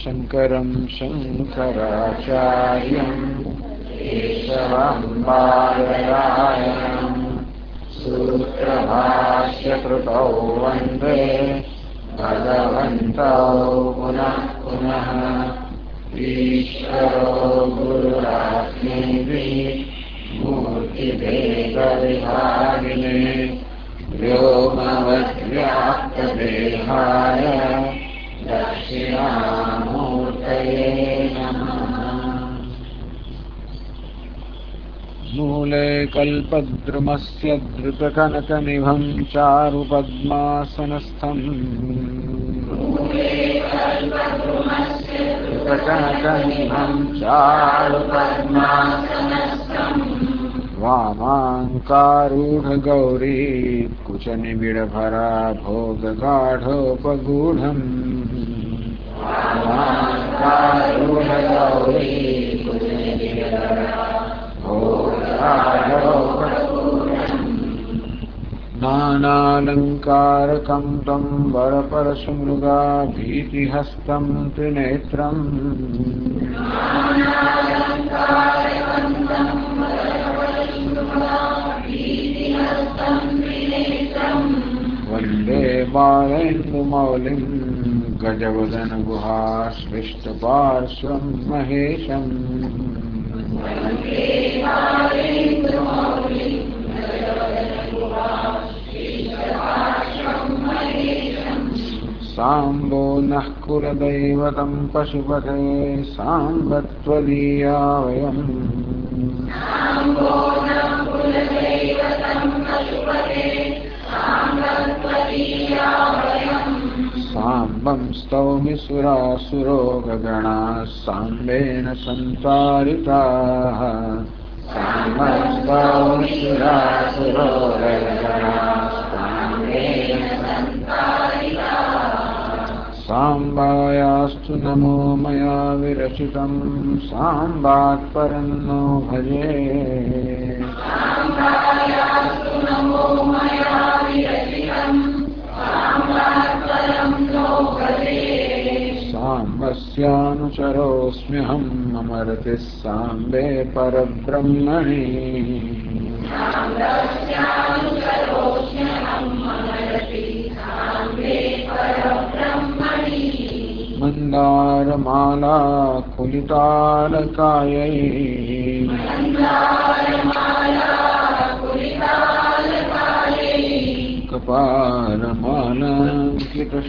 शंकरं शंकराचार्यं केशवं बादरायणं सूत्रभाष्यकृतौ वन्दे भगवन्तौ पुनः पुनः। ईश्वरो गुरुरात्मेति मूर्तिभेदविभागिने व्योमवद्व्याप्तदेहाय दक्षिणामूर्तये नमः। मूले कल्पद्रुमस्य धृतकनकनिभं चारुपद्मासनस्थम् धृतकनकनिभं चारुपद्मासनस्थम् वामाङ्कारूढगौरी कुचनिबिडभरा भोगगाढोपगूढम् वामाङ्कारूढगौरी नानालङ्कारकं तं वरपरशुमृगा भीतिहस्तं त्रिनेत्रम् वन्दे बालेन्दुमौलिं गजवदनगुहाश्लिष्टपार्श्वं महेशम् साम्बो नः कुलदैवतं पशुपते साम्ब त्वदीया वयम् साम्बं स्तौमि सुरासुरो गगणाः साम्बेन सन्तारिताः साम्बं स्तौमि सुरासुरो गगणाः साम्बेन साम्बायास्तु नमो मया विरचितं साम्बात् परं नो भजे। साम्बस्यानुचरोऽस्म्यहम् अमरतिः साम्बे परब्रह्मणि मन्दारमाला कुलितालकायै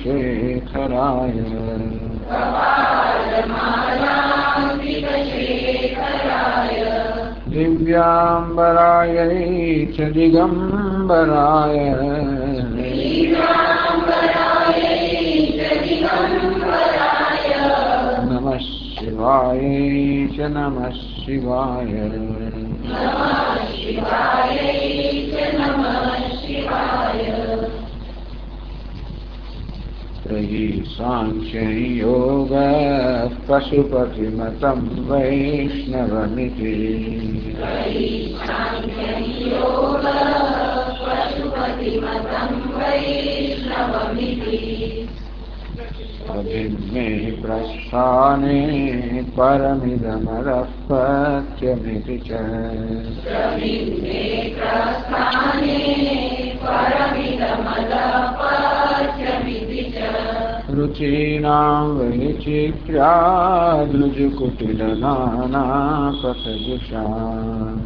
कपालमालाङ्कितशेखराय दिव्याम्बरायै च दिगम्बराय नमः शिवायै च नमः शिवाय। त्रयी साङ्ख्यं योगः पशुपतिमतं वैष्णवमिति अभिन्ने प्रस्थाने परमिदमरः पत्यमिति च रुचीनां वैचित्र्याद्रुजुकुटिलनानापथजुषाम्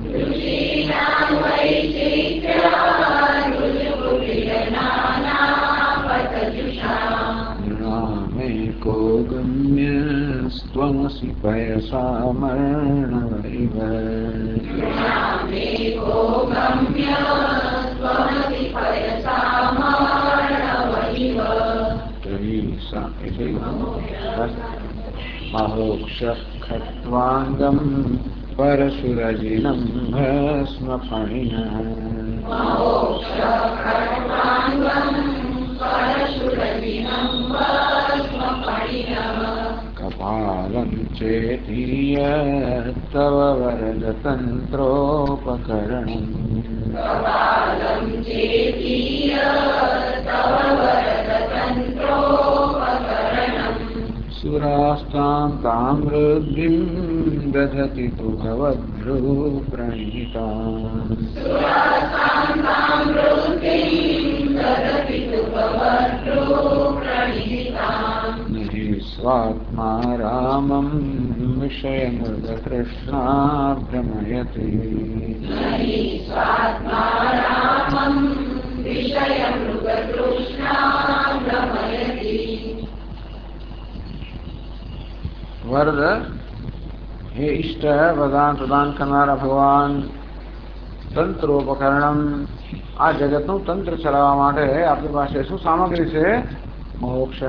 नृणामेको गम्यस्त्वमसि पयसामर्णव इव महोक्षः खट्वाङ्गं परशुरजिनं भस्मफणिनः कपालं चेतीय तव वरदतन्त्रोपकरणम् સુરાસ્તાં તાં વૃદ્ધિં દધતિ તુ ભવદ્ભ્રુઃ પ્રણીતાં નહિ સ્વાત્મા રામં વિષયમૃગતૃષ્ણા ભ્રમયતિ વરદ હે ઈષ્ટ વરદાન પ્રદાન કરનારા ભગવાન તંત્રોપકરણમ આ જગતનું તંત્ર ચલાવવા માટે આપણી પાસે શું સામગ્રી છે? મોક્ષ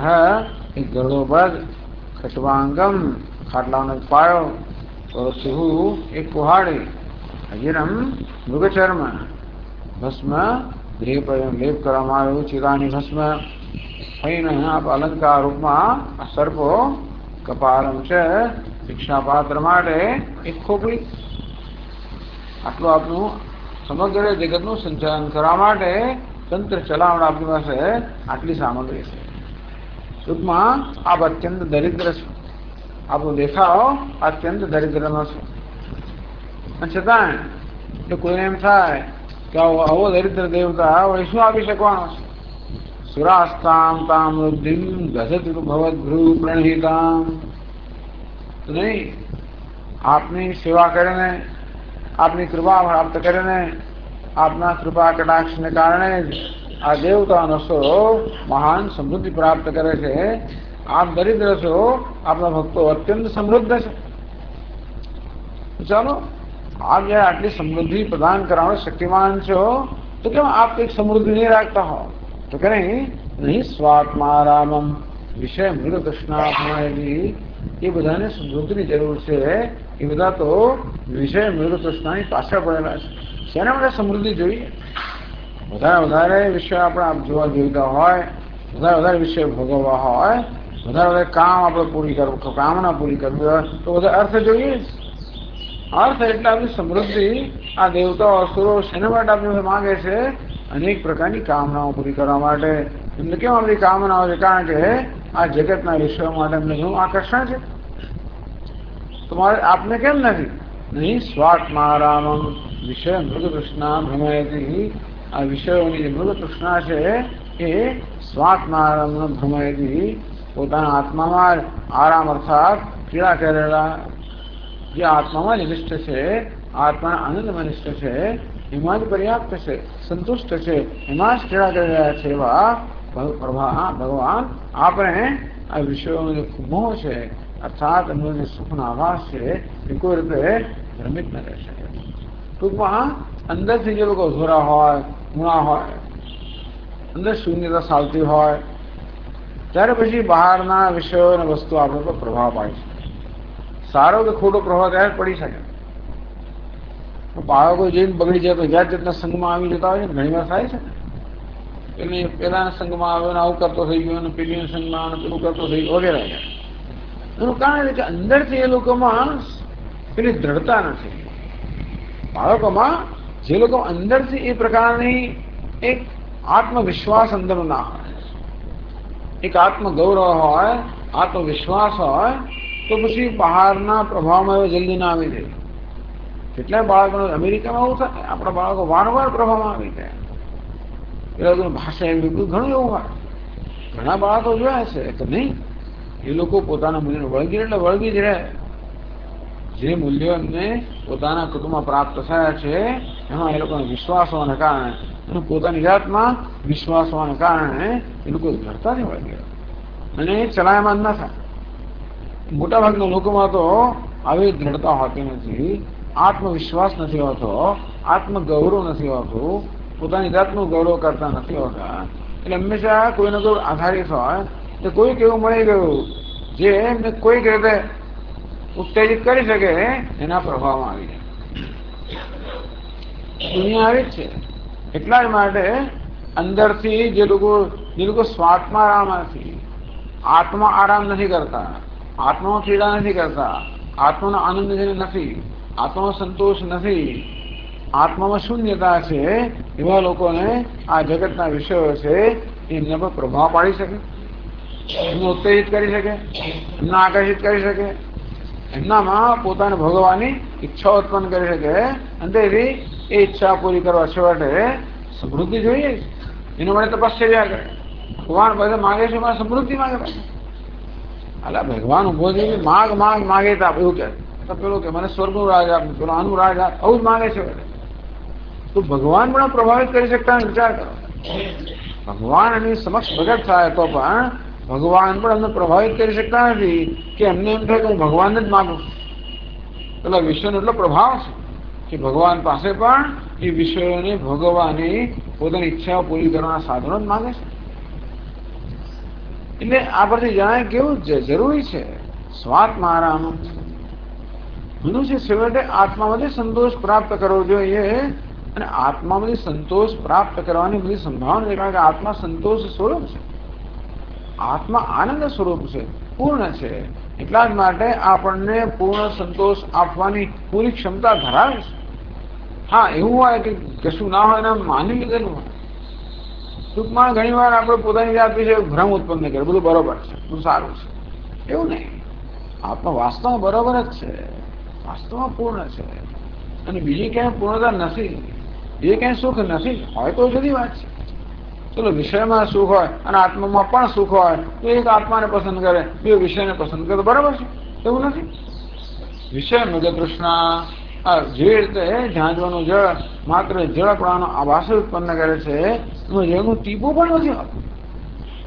એક ગરડોબદ, ખટવાંગમ ખાટલાનો પાયો, સુહુ એક કુહાડી, અજીરમ મૃગચર્મ, ભસ્મ દેહ પર લેપ કરવામાં આવ્યું ચિરાની ભસ્મ, થઈને આપ અલંકાર રૂપમાં સર્પો, કપાલમ છે ભિક્ષાપાત્ર માટે એક ખોપડી. આટલું આપનું સમગ્ર જગતનું સંચાલન કરવા માટે તંત્ર ચલાવવા આપણી પાસે આટલી સામગ્રી છે. ટૂંકમાં આપ અત્યંત દરિદ્ર છો, આપણો દેખાવ અત્યંત દરિદ્રનો છે. છતાં જો કોઈને એમ થાય કે આવો દરિદ્ર દેવતા વળી શું આપી શકવાનો છે? સુરાસ્તામ તામ વૃદ્ધિમ દધતિ ભવદ્ભ્રુઃ પ્રણીતામ. નહીં, આપની સેવા કરીને, આપની કૃપા પ્રાપ્ત કરીને, આપના કૃપા કટાક્ષને કારણે જ આ દેવતાનો સો મહાન સમૃદ્ધિ પ્રાપ્ત કરે છે. આપ દરિદ્ર છો, આપના ભક્તો અત્યંત સમૃદ્ધ છે. ચાલો, આપ જયારે આટલી સમૃદ્ધિ પ્રદાન કરવાનો શક્તિમાન છો તો કેમ આપ કઈક સમૃદ્ધિ નહીં રાખતા હો? તો કે નહીં સ્વાત્મા રામમ વિષય મૃગ તૃષ્ણા. એ બધાને સમૃદ્ધિની જરૂર છે. એ બધા તો વિષય મૃગ તૃષ્ણાની પાછળ પડેલા છે. શેના માટે સમૃદ્ધિ જોઈએ? વધારે વિષય આપણે જોવા જોઈતા હોય, વધારે વિષય ભોગવવા હોય, વધારે કામ આપણે પૂરી કરવું, કામના પૂરી કરવી હોય તો બધા અર્થ જોઈએ. અર્થ એટલે આપણી સમૃદ્ધિ. આ દેવતાઓ અસુરો શેના માટે આપણે માંગે છે? અનેક પ્રકારની કામનાઓ પૂરી કરવા માટે. એમને કેમ આપણી કામનાઓ છે? કારણ કે આ જગતના વિષયો માટે એમને શું આકર્ષણ છે. તમારે આપને કેમ નથી? નહીં સ્વાત્મા રામમ વિષય મૃગ તૃષ્ણા ભ્રમયતી. આ વિષયોની જે મૃગ તૃષ્ણા છે એ સ્વાત્મા રામ ભ્રમયતી, પોતાના આત્મામાં આરામ અર્થાત ક્રીડા કરેલા, જે આત્મામાં જ નિષ્ઠ છે, આત્માના આનંદમાં નિષ્ઠ છે, એમાં જ પર્યાપ્ત છે, સંતુષ્ટ છે, એમાં જ ક્રીડા કરી રહ્યા છે એવા ભગવાન આપણે આ વિષયોનો જે મોહ છે અર્થાત એમનો જે સુખનો આભાસ છે એ કોઈ રીતે ભ્રમિત ન રહી શકે. ટૂંકમાં અંદરથી જે લોકો અધૂરા હોય, મૂળા હોય, અંદર શૂન્યતા ચાલતી હોય, ત્યારે પછી બહારના વિષયો અને વસ્તુ આપણે પર પ્રભાવ પાડી શકે. સારો કે ખોટો પ્રભાવ ત્યારે પડી શકે. બાળકો જઈને બગડી જાય તો જાત જાતના સંઘમાં આવી જતા હોય છે, ઘણી વાર થાય છે. એટલે પેલાના સંઘમાં આવ્યો ને આવું કરતો થઈ ગયો, અને પેલીના સંઘમાં પેલું કરતો થઈ ગયો વગેરે. એનું કારણ કે અંદરથી એ લોકોમાં પેલી દ્રઢતા નથી. બાળકોમાં જે લોકો અંદરથી એ પ્રકારની એક આત્મવિશ્વાસ અંદર ના હોય, એક આત્મગૌરવ હોય, આત્મવિશ્વાસ હોય, તો પછી બહારના પ્રભાવમાં એ જલ્દી ના આવી જાય. કેટલાય બાળકો અમેરિકામાં એવું થાય, આપણા બાળકો વારંવાર પ્રભાવમાં આવી જાય. એ લોકોની ભાષા એવી ઘણું એવું હોય. ઘણા બાળકો જોયા છે કે નહીં, એ લોકો પોતાના મૂલ્યને વળગી એટલે વળગી જ રહે. જે મૂલ્યો એમને પોતાના કુટુંબમાં પ્રાપ્ત થયા છે એમાં એ લોકોને વિશ્વાસ હોવાને કારણે, અને પોતાની જાતમાં વિશ્વાસ હોવાને કારણે એ લોકો ઘડતાથી વળગી રહે અને ચલાયમાન ન થાય. મોટાભાગના લોકોમાં તો આવી દ્રઢતા હોતી નથી, આત્મવિશ્વાસ નથી હોતો, આત્મગૌરવ નથી હોતું, પોતાની જાતનું ગૌરવ કરતા નથી હોતા. એટલે હંમેશા કોઈને કોઈ આધારિત હોય તો કોઈક એવું મળી ગયું જે એમને કોઈક રીતે ઉત્તેજિત કરી શકે, એના પ્રભાવમાં આવી જાય. દુનિયા આવી જ છે. એટલા જ માટે અંદરથી જે લોકો સ્વાત્મા આરામ નથી, આત્મા આરામ નથી કરતા, આત્મામાં પીડા નથી કરતા, આત્માનો આનંદ નથી, આત્મામાં સંતોષ નથી, આત્મામાં શૂન્યતા છે, એવા લોકોને આ જગતના વિષયો છે એમને પર પ્રભાવ પાડી શકે. એમને ઉત્તેજિત કરી શકે, એમને આકર્ષિત કરી શકે, એમનામાં પોતાને ભોગવવાની ઈચ્છા ઉત્પન્ન કરી શકે, અને તેથી એ ઈચ્છા પૂરી કરવા છેવટે સમૃદ્ધિ જોઈએ. એના માટે તપશ્ચર્યા કરે. ભગવાન પાસે માગે છે, મારે સમૃદ્ધિ માગે પાસે. એટલે ભગવાન ઉભો છે માગ માગ માગે તો એવું કે પેલું કે મને સ્વર્ગનું રાજ આપ, પેલો આનું રાજ આપ, આવું જ માગે છે. તો ભગવાન પણ પ્રભાવિત કરી શકતા વિચાર કરો. ભગવાન એની સમક્ષ પ્રગટ થાય તો પણ ભગવાન પણ એમને પ્રભાવિત કરી શકતા નથી કે એમને એમ થાય કે હું ભગવાનને જ માગું. પેલા વિશ્વનો એટલો પ્રભાવ છે કે ભગવાન પાસે પણ એ વિષયોને ભોગવવાની પોતાની ઈચ્છાઓ પૂરી કરવાના સાધનો જ માગે છે. એટલે આ પરથી જણાય કેવું જરૂરી છે સ્વાત્મારામ. મનુષ્ય છેવટે આત્મામાંથી સંતોષ પ્રાપ્ત કરવો જોઈએ, અને આત્મામાંથી સંતોષ પ્રાપ્ત કરવાની બધી સંભાવના છે. કારણ કે આત્મા સંતોષ સ્વરૂપ છે, આત્મા આનંદ સ્વરૂપ છે, પૂર્ણ છે. એટલા જ માટે આપણને પૂર્ણ સંતોષ આપવાની પૂરી ક્ષમતા ધરાવે છે. હા, એવું હોય કે કશું ના હોય ને માની લીધેલું હોય. ટૂંકમાં ઘણી વાર આપણે પોતાની જાત વિશે ભ્રમ ઉત્પન્ન કરે, બધું બરોબર છે, બધું સારું છે. એવું નહીં. આત્મા વાસ્તવમાં બરોબર જ છે, વાસ્તવમાં પૂર્ણ છે, અને બીજી ક્યાંય પૂર્ણતા નથી, બીજે ક્યાંય સુખ નથી. હોય તો જુદી વાત છે. ચલો વિષયમાં સુખ હોય અને આત્મામાં પણ સુખ હોય તો એક આત્માને પસંદ કરે, બે વિષયને પસંદ કરે તો બરાબર છે. એવું નથી. વિષય મૃગ તૃષ્ણા જે રીતે ઝાંઝવાનું જળ માત્ર જળપણાનો આભાસ ઉત્પન્ન કરે છે, એમાં જળનું ટીપું પણ નથી હોતું.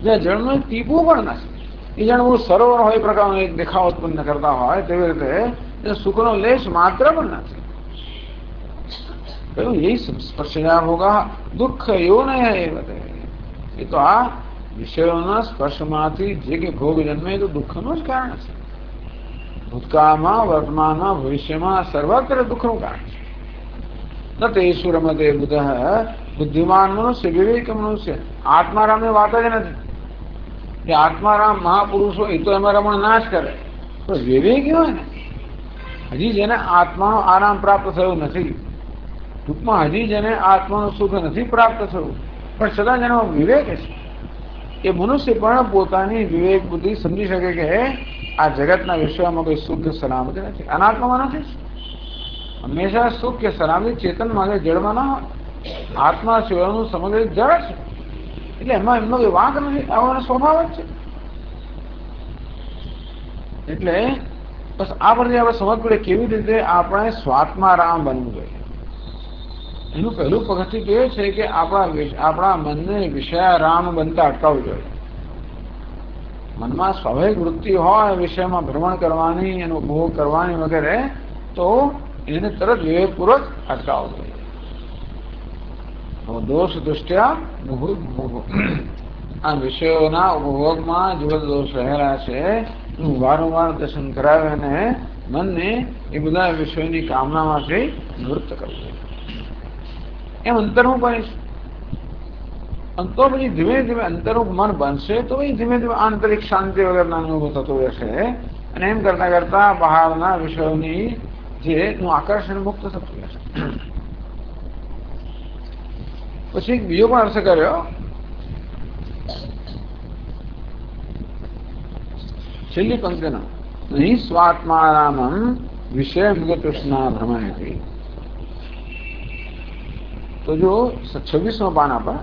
જ્યાં જળનું ટીપું પણ નથી, એ જાણે બહુ સરોવર હોય એ પ્રકારનો એક દેખાવ ઉત્પન્ન કરતા હોય તેવી રીતે સુખનો લેશ માત્ર પણ નથી. કહ્યું એ સ્પર્શયા હોગા દુઃખ એવું નહીં. એ તો આ વિષયોના સ્પર્શમાંથી જે કે ભોગ જન્મે તો દુઃખનું જ કારણ છે. ભૂતકાળમાં, વર્તમાનમાં, ભવિષ્યમાં સર્વત્ર દુઃખનું કારણ છે. ન તેષુ રમતે બુધ બુદ્ધિમાન મનુષ્ય, વિવેક મનુષ્ય. આત્મારામની વાત જ નથી કે આત્મારામ મહાપુરુષો એ તો એમાં રમણ ના જ કરે. તો વિવેકી હોય ને, હજી જેને આત્માનો આરામ પ્રાપ્ત થયો નથી, ટૂંકમાં હજી જેને આત્માનું સુખ નથી પ્રાપ્ત થયું, પણ છતાં જેનો વિવેક છે, એ મનુષ્ય પણ પોતાની વિવેક બુદ્ધિ સમજી શકે કે આ જગતના વિશ્વમાં કોઈ સુખ સલામતી નથી, અનાત્મામાં નથી. હંમેશા સુખ કે સલામતી ચેતનમાં કે જળમાં ના હોય. આત્મા સિવાયનું સમગ્ર જળ છે, એટલે એમાં એમનો કોઈ વાંક નથી, આવાનો સ્વભાવ જ છે. એટલે બસ આ પરથી આપણે સમજ પડે કેવી રીતે આપણે સ્વાત્મારામ બનવું જોઈએ. એનું પહેલું પગથિયું તો એ છે કે આપણા મનને વિષયારામ બનતા અટકાવવું જોઈએ. મનમાં સ્વાભાવિક વૃત્તિ હોય વિષયમાં ભ્રમણ કરવાની, એનો ઉપભોગ કરવાની વગેરે, તો એને તરત વિવેકપૂર્વક અટકાવવું જોઈએ. દોષ દૃષ્ટ્યા આ વિષયોના ઉપભોગમાં જે બધા દોષ રહેલા છે એનું વારંવાર દર્શન કરાવે અને મનને એ બધા વિષયોની કામનામાંથી નિવૃત્ત કરવું. એમ અંતરનું બનીશ. તો પછી ધીમે ધીમે અંતરનું મન બનશે તો પછી ધીમે ધીમે આંતરિક શાંતિ વગરના અનુભવ થતો રહેશે, અને એમ કરતા કરતા બહારના વિષયોની જે નું આકર્ષણ મુક્ત થતું રહેશે. પછી એક બીજો પણ અર્થ કર્યો, છેલ્લી પંક્તિનો નહીં સ્વાત્મારામમ વિષય મૃગતૃષ્ણા ભ્રમયતિ. તો જો 26મા પાના પર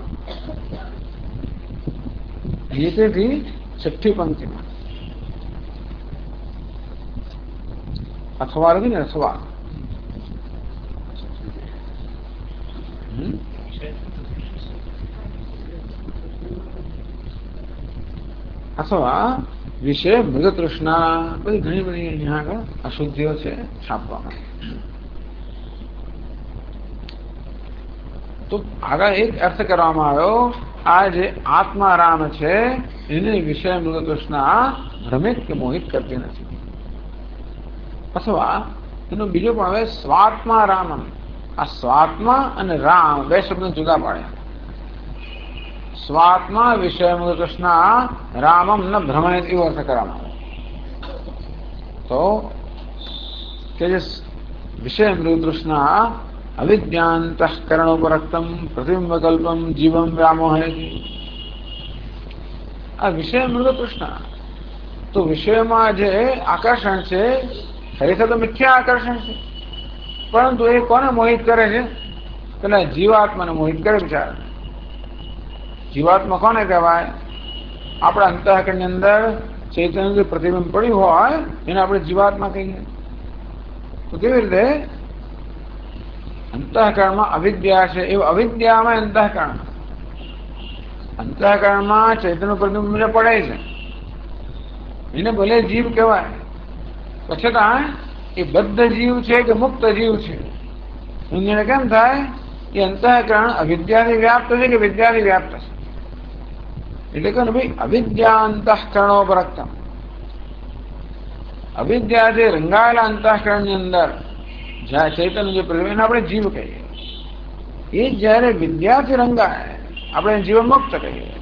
ગીતેથી 6ઠ્ઠી પંક્તિમાં અથવા લખી ને અથવા અથવા વિષય મૃગતૃષ્ણા, બધી ઘણી બધી અહીંયા આગળ અશુદ્ધિઓ છે છાપવામાં. તો આગળ એક અર્થ કરવામાં આવ્યો, આ જે આત્મારામ છે એને વિષય મૃગતૃષ્ણા ભ્રમિત કે મોહિત કરતી નથી. અથવા એનો બીજો પણ હવે સ્વાત્મારામમ. આ સ્વાત્મા અને રામ બે શબ્દ જુદા પાડ્યા. સ્વાત્મા વિષય મૃગતૃષ્ણા રામમ ન ભ્રમયત એવો અર્થ કરવામાં આવે. તો કે જે વિષય મૃગતૃષ્ણા અવિજ્ઞાનતઃકરણોપરક્તમ પ્રતિબિંબકલ્પમ જીવમ વ્યામોહયતિ. આ વિષય મૃગ તૃષ્ણા. તો વિષયમાં જે આકર્ષણ છે ખરેખર તો મિથ્યા આકર્ષણ છે, પરંતુ એ કોને મોહિત કરે છે? પેલા જીવાત્માને મોહિત કરે બિચારા. જીવાત્મા કોને કહેવાય? આપણા અંતઃકરણની અંદર ચૈતન્ય જે પ્રતિબિંબ પડ્યું હોય એને આપણે જીવાત્મા કહીએ. તો કેવી રીતે અંતઃકરણમાં અવિદ્યા છે એવું અવિદ્યામાં અંતઃકરણમાં ચૈતન્ય પ્રતિબિંબ પડે છે, એને ભલે જીવ કહેવાય, પછી એ બદ્ધ જીવ છે કે મુક્ત જીવ છે એને કેમ થાય? એ અંતઃકરણ અવિદ્યાથી વ્યાપ્ત છે કે વિદ્યાથી વ્યાપ્ત છે? એટલે કે ભાઈ અવિદ્યા અંતઃકરણો પરક્તમ, અવિદ્યાથી રંગાયેલા અંતઃકરણની અંદર જ્યાં ચૈતન્ય જે પ્રતિબિંબ એને આપણે જીવ કહીએ. એ જયારે વિદ્યાથી રંગાય આપણે જીવનમુક્ત કહીએ.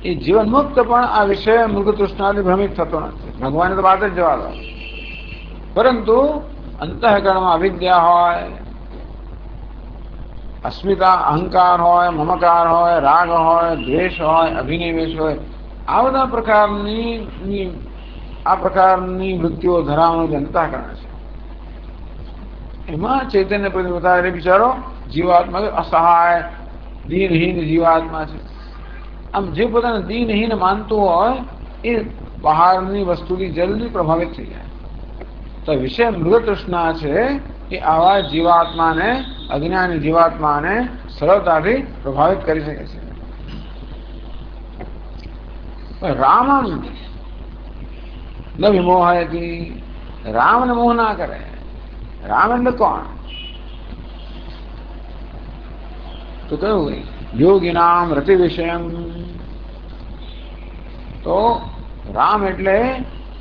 એ જીવનમુક્ત પણ આ વિષય મૃગ તૃષ્ણાથી ભ્રમિત થતો નથી. ભગવાને તો વાત જ જવા દો. પરંતુ અંતઃકરણમાં અવિદ્યા હોય, અસ્મિતા અહંકાર હોય, મમકાર હોય, રાગ હોય, દ્વેષ હોય, અભિનિવેશ હોય, આ બધા પ્રકારની વૃત્તિઓ ધરાવવાનું જે અંતઃકરણ છે એમાં ચૈતન્ય પ્રતિબિંબ વધારે બિચારો જીવાત્મા અસહાય દીનહીન જીવાત્મા છે. આમ જે પોતાને દીનહીન માનતું હોય એ બહારની વસ્તુથી જલ્દી પ્રભાવિત થઈ જાય. તો વિષય મૃગ તૃષ્ણા છે એ આવા જીવાત્માને, અજ્ઞાની જીવાત્માને સરળતાથી પ્રભાવિત કરી શકે છે. રામમ ન વિમોહયતી, રામને મોહ ના કરે. રામ એટલે કોણ? તો કયું યોગીનામ રતિ વિષયમ. તો રામ એટલે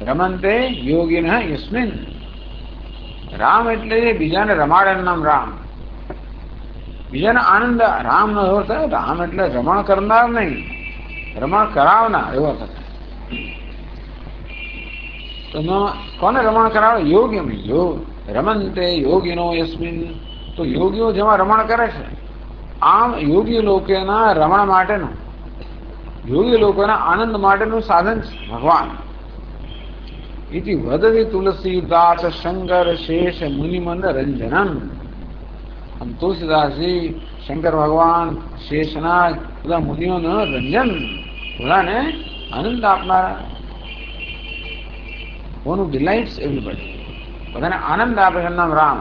રમંતે યોગિન યસ્મિન. રામ એટલે બીજાને રમાડે નામ રામ, બીજાને આનંદ. રામ નો એવો થાય, રામ એટલે રમણ કરનાર નહીં, રમણ કરાવનાર એવો થાય. તો કોને રમણ કરાવે? યોગી. યોગ રમંતે યોગીનો યસ્મિન. તો યોગીઓ જેમાં રમણ કરે છે, આમ યોગી લોકોના રમણ માટેનું, યોગી લોકોના આનંદ માટેનું સાધન છે ભગવાન. ઇતિ વદતિ તુલસીદાસ શંકર શેષ મુનિમન રંજનમ. આમ તુલસીદાસજી, શંકર ભગવાન, શેષનાગ બધા મુનિઓનું રંજન, બધાને આનંદ આપનારા. who delights everybody, બધાને આનંદ આપે છે નામ રામ.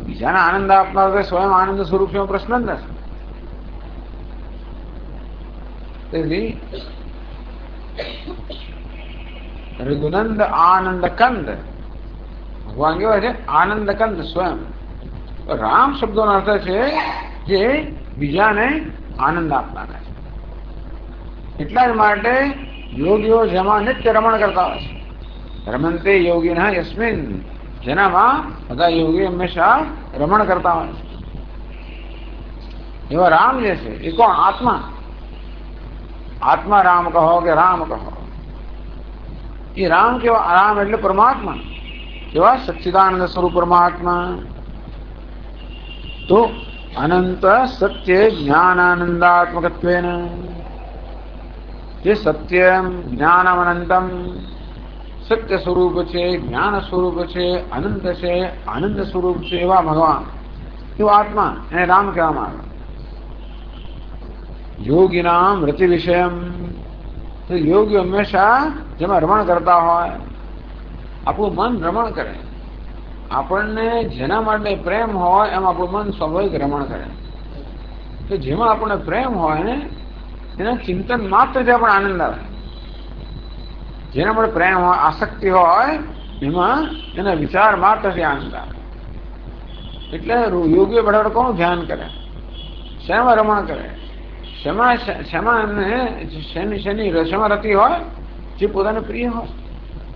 બીજાને આનંદ આપનાર તો સ્વયં આનંદ સ્વરૂપ છે, પ્રશ્ન જ નથી. તેથી રઘુનંદ આનંદ કંદ ભગવાન કેવાય છે, આનંદ કંદ સ્વયં. રામ શબ્દોનો અર્થ છે જે બીજાને આનંદ આપનારા છે. એટલા જ માટે યોગીઓ જેમાં નિત્ય રમણ કરતા હોય છે, રમંતે યોગી ના યસ્મિન, જેનામાં બધા યોગી હંમેશા રમણ કરતા હોય છે. એવા રામ જે છે એ કોણ? આત્મા. આત્મા રામ કહો કે રામ કહો, એ રામ કેવા? રામ એટલે પરમાત્મા. કેવા? સચ્ચિદાનંદ સ્વરૂપ પરમાત્મા. તો અનંત સત્ય જ્ઞાનાનંદાત્મકત્વેન, જે સત્યમ જ્ઞાનમ અનંતમ સત્ય સ્વરૂપ છે, જ્ઞાન સ્વરૂપ છે, અનંત છે, આનંદ સ્વરૂપ છે એવા ભગવાન, એવો આત્મા, એને રામ કહેવામાં આવે. યોગીનામ રતિ વિષયમ. તો યોગી હંમેશા જેમાં રમણ કરતા હોય, આપણું મન રમણ કરે. આપણને જેના માટે પ્રેમ હોય એમાં આપણું મન સ્વાભાવિક રમણ કરે. તો જેમાં આપણને પ્રેમ હોય ને એના ચિંતન માત્રથી આપણે આનંદ આવે. જેના માટે પ્રેમ હોય, આસક્તિ હોય, એમાં એના વિચાર માત્રથી આનંદ આવે. એટલે યોગીઓ બરાબર કોણ ધ્યાન કરે? શેમાં રમણ કરે? શેમાં એમને શેમાં રતિ હોય? જે પોતાને પ્રિય હોય.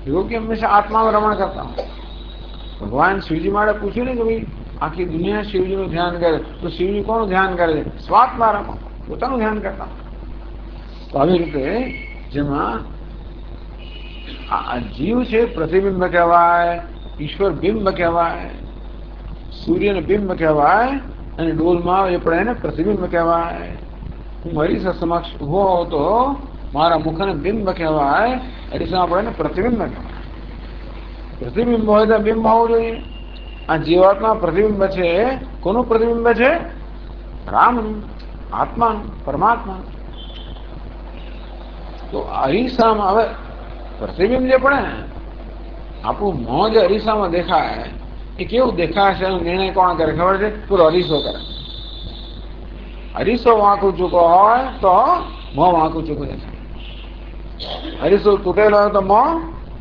યોગી હંમેશા આત્મામાં રમણ કરતા હોય. ભગવાન શિવજી માટે પૂછ્યું ને કે ભાઈ આખી દુનિયા શિવજીનું ધ્યાન કરે, તો શિવજી કોનું ધ્યાન કરે છે? સ્વાત્મા રમો, પોતાનું ધ્યાન કરતા. તો આવી રીતે જેમાં આ જીવ છે પ્રતિબિંબ કહેવાય, ઈશ્વર બિંબ કહેવાય, સૂર્યને બિંબ કહેવાય, અને ડોલમાં એ પડે એને પ્રતિબિંબ કહેવાય. હું મારી સમક્ષ ઉભો હોઉં તો મારા મુખને બિંબ કહેવાય, અરીસામાં પડે ને પ્રતિબિંબ કહેવાય. પ્રતિબિંબ હોય તો બિંબ હોવું જોઈએ. આ જીવાત્મા પ્રતિબિંબ છે. કોનું પ્રતિબિંબ છે? રામનું, આત્માનું, પરમાત્માનું. તો અરીસામાં હવે પ્રતિબિંબ જે પડે ને, આપણું મોં જે અરીસામાં દેખાય એ કેવું દેખાશે એનો નિર્ણય કોણ કરે ખબર છે? પૂરો અરીસો કરે. અરીસો વાંકું ચૂકો હોય તો મોં વાંકું ચૂકું દેખાય. અરીસો તૂટેલો હોય તો મોં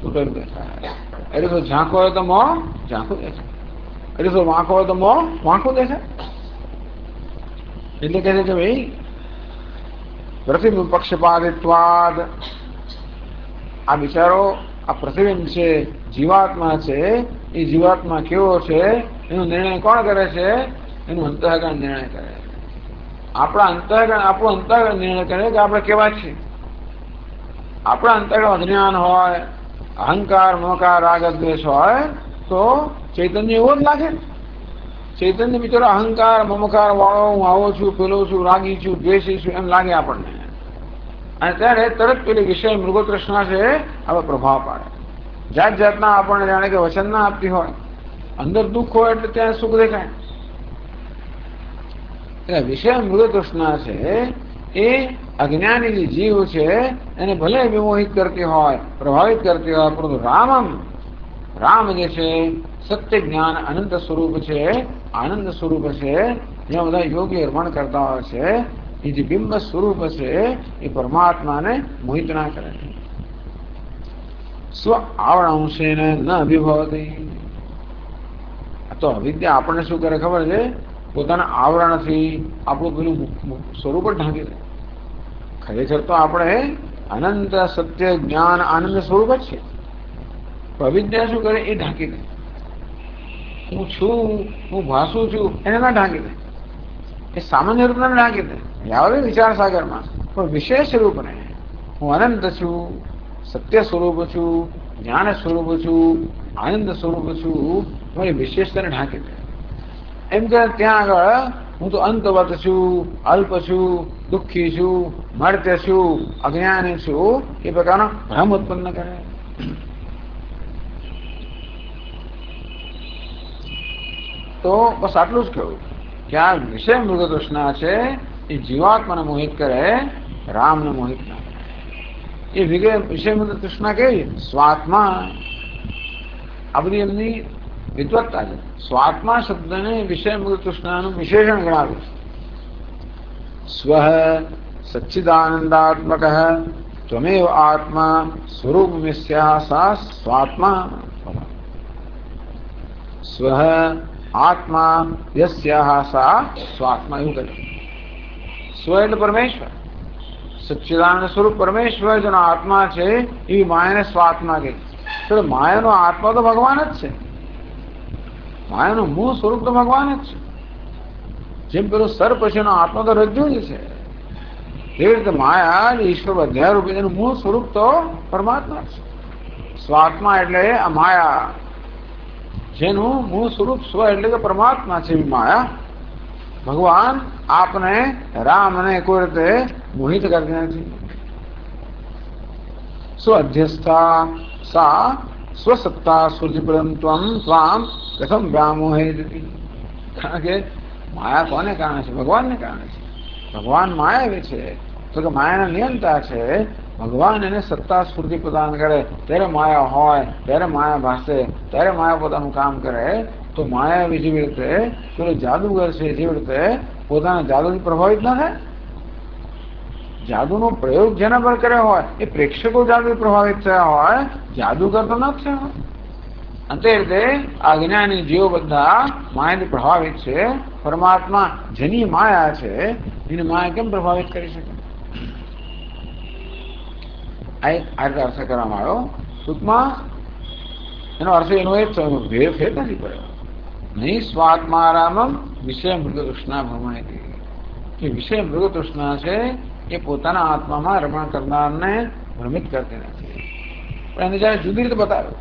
તૂટેલું દેખાય. અરીસો ઝાંખો હોય તો મોં ઝાંખું દેખાય. અરીસો વાંકો હોય તો મોં વાંકું દેખાય. એટલે કહે છે કે ભાઈ પ્રતિબિંબ પક્ષપાતિત્વાદ. આ બિચારો આ પ્રતિબિંબ છે, જીવાત્મા છે. એ જીવાત્મા કેવો છે એનો નિર્ણય કોણ કરે છે? એનું અંતઃકરણ નિર્ણય કરે. આપણું અંતઃકરણ નિર્ણય કરે કે આપણે કેવા છીએ. આપણા અંતઃકરણ અજ્ઞાન હોય, અહંકાર, મમકાર, રાગ, દ્વેષ હોય તો ચૈતન્ય એવો જ લાગે. ચૈતન્ય બિચારો અહંકાર, મમકાર વાળો, હું આવો છું, પેલો છું, રાગી છું, દ્વેષી છું એમ લાગે આપણને. અને ત્યારે તરત પેલી વિષય મૃગતૃષ્ણા છે હવે પ્રભાવ પાડે. જાત જાતના આપણને જાણે કે વચન ના આપતી હોય. અંદર દુઃખ હોય એટલે ત્યાં સુખ દેખાય. એટલે વિષય મૃગતૃષ્ણા છે એ અજ્ઞાની જે જીવ છે એને ભલે વિમોહિત કરતી હોય, પ્રભાવિત કરતી હોય, પરંતુ રામ જે છે સત્ય જ્ઞાન અનંત સ્વરૂપ છે, આનંદ સ્વરૂપ છે. જ્યાં બધા યોગી અર્પણ કરતા હોય છે એ જે બિંબ સ્વરૂપ છે એ પરમાત્માને મોહિત ના કરે. સ્વ આવરણંશેન ન અભિભવતી. તો અવિદ્યા આપણને શું કરે ખબર છે? પોતાના આવરણથી આપણું પેલું સ્વરૂપ જ ઢાંકી દે. ખરેખર તો આપણે અનંત સત્ય જ્ઞાન આનંદ સ્વરૂપ જ છે. અવિદ્યા શું કરે? એ ઢાંકી દે. હું છું, હું ભાસું છું એને ના ઢાંકી દે. એ સામાન્ય રૂપને ઢાંકી દે. આવે વિચાર સાગરમાં પણ વિશેષ રૂપને હું અનંત છું, સત્ય સ્વરૂપ છું, જ્ઞાન સ્વરૂપ છું, આનંદ સ્વરૂપ છું, મારી વિશેષતાને ઢાંકી દે. એમ કે ત્યાં આગળ હું તો અંતવત છું, અલ્પ છું, દુઃખી છું, મર્ત્ય છું, અજ્ઞાની છું એ પ્રકારનો ભ્રમ ઉત્પન્ન કરે. તો બસ આટલું જ કહ્યું કે આ વિષય મૃગતૃષ્ણા છે એ જીવાત્માને મોહિત કરે, રામને મોહિત ના કરે. એ વિષય મૃગતૃષ્ણા કેવી? સ્વાત્મા. આ બધી એમની વિદ્વત્તા છે. સ્વાત્મા શબ્દને વિષય મૃગતૃષ્ણાનું વિશેષણ ગણાવ્યું છે. સ્વ સચ્ચિદાનંદાત્મક ત્વમેવ આત્મા સ્વરૂપમિસ્યા સા સ્વાત્મા. સ્વ આત્મા યસ્યા સા સ્વાત્મા. એવું કહ્યું. સ્વ એટલે પરમેશ્વર, સચ્ચિદાનંદ સ્વરૂપ પરમેશ્વર જેનો આત્મા છે એવી માયાને સ્વાત્મા કહે. તો માયાનો આત્મા તો ભગવાન જ છે. માયાનું મૂળ સ્વરૂપ તો ભગવાન જ છે. જેમ પેલો સર્પ છે એનો આત્મા તો રજ્જુ જ છે. એવી રીતે માયા ઈશ્વર અધ્યાય રૂપે એનું મૂળ સ્વરૂપ તો પરમાત્મા છે. સ્વાત્મા એટલે આ માયા જેનું મૂળ સ્વરૂપ સ્વ એટલે કે પરમાત્મા છે. એવી માયા ભગવાન આપને રામને કોઈ રીતે મોહિત કરતી નથી. સ્વઅધ્યસ્થા સા સ્વસત્તા સ્મૃતિપદમ ત્વામ પ્રથમ વ્યામોહેતી. કારણ કે માયા કોને કારણે છે? ભગવાનને કારણે છે. ભગવાન માયાવી છે તો કે માયાના નિયંતા છે. ભગવાન એને સત્તા સ્ફૂર્તિ પ્રદાન કરે ત્યારે માયા હોય, ત્યારે માયા ભાસે, ત્યારે માયા પોતાનું કામ કરે. તો માયા જેવી રીતે પેલો જાદુગર છે જેવી રીતે પોતાના જાદુથી પ્રભાવિત ના થાય. જાદુનો પ્રયોગ જેના પર કર્યો હોય એ પ્રેક્ષકો જાદુ પ્રભાવિત થયા હોય, જાદુગર તો ન થયા હોય. અંતે રીતે અજ્ઞાની જીવો બધા માયાથી પ્રભાવિત છે. પરમાત્મા જેની માયા છે એને માયા કેમ પ્રભાવિત કરી શકે? આ રીતે અર્થ કરવામાં આવ્યો. ટૂંકમાં એનો અર્થ એનો એ જ ફેર નથી પડ્યો. નહીં સ્વાત્મારામમ વિષય મૃગતૃષ્ણા ભ્રમણેતી. એ વિષય મૃગતૃષ્ણા છે એ પોતાના આત્મામાં રમણ કરનારને ભ્રમિત કરતી નથી. પણ એને જયારે જુદી રીતે બતાવ્યું,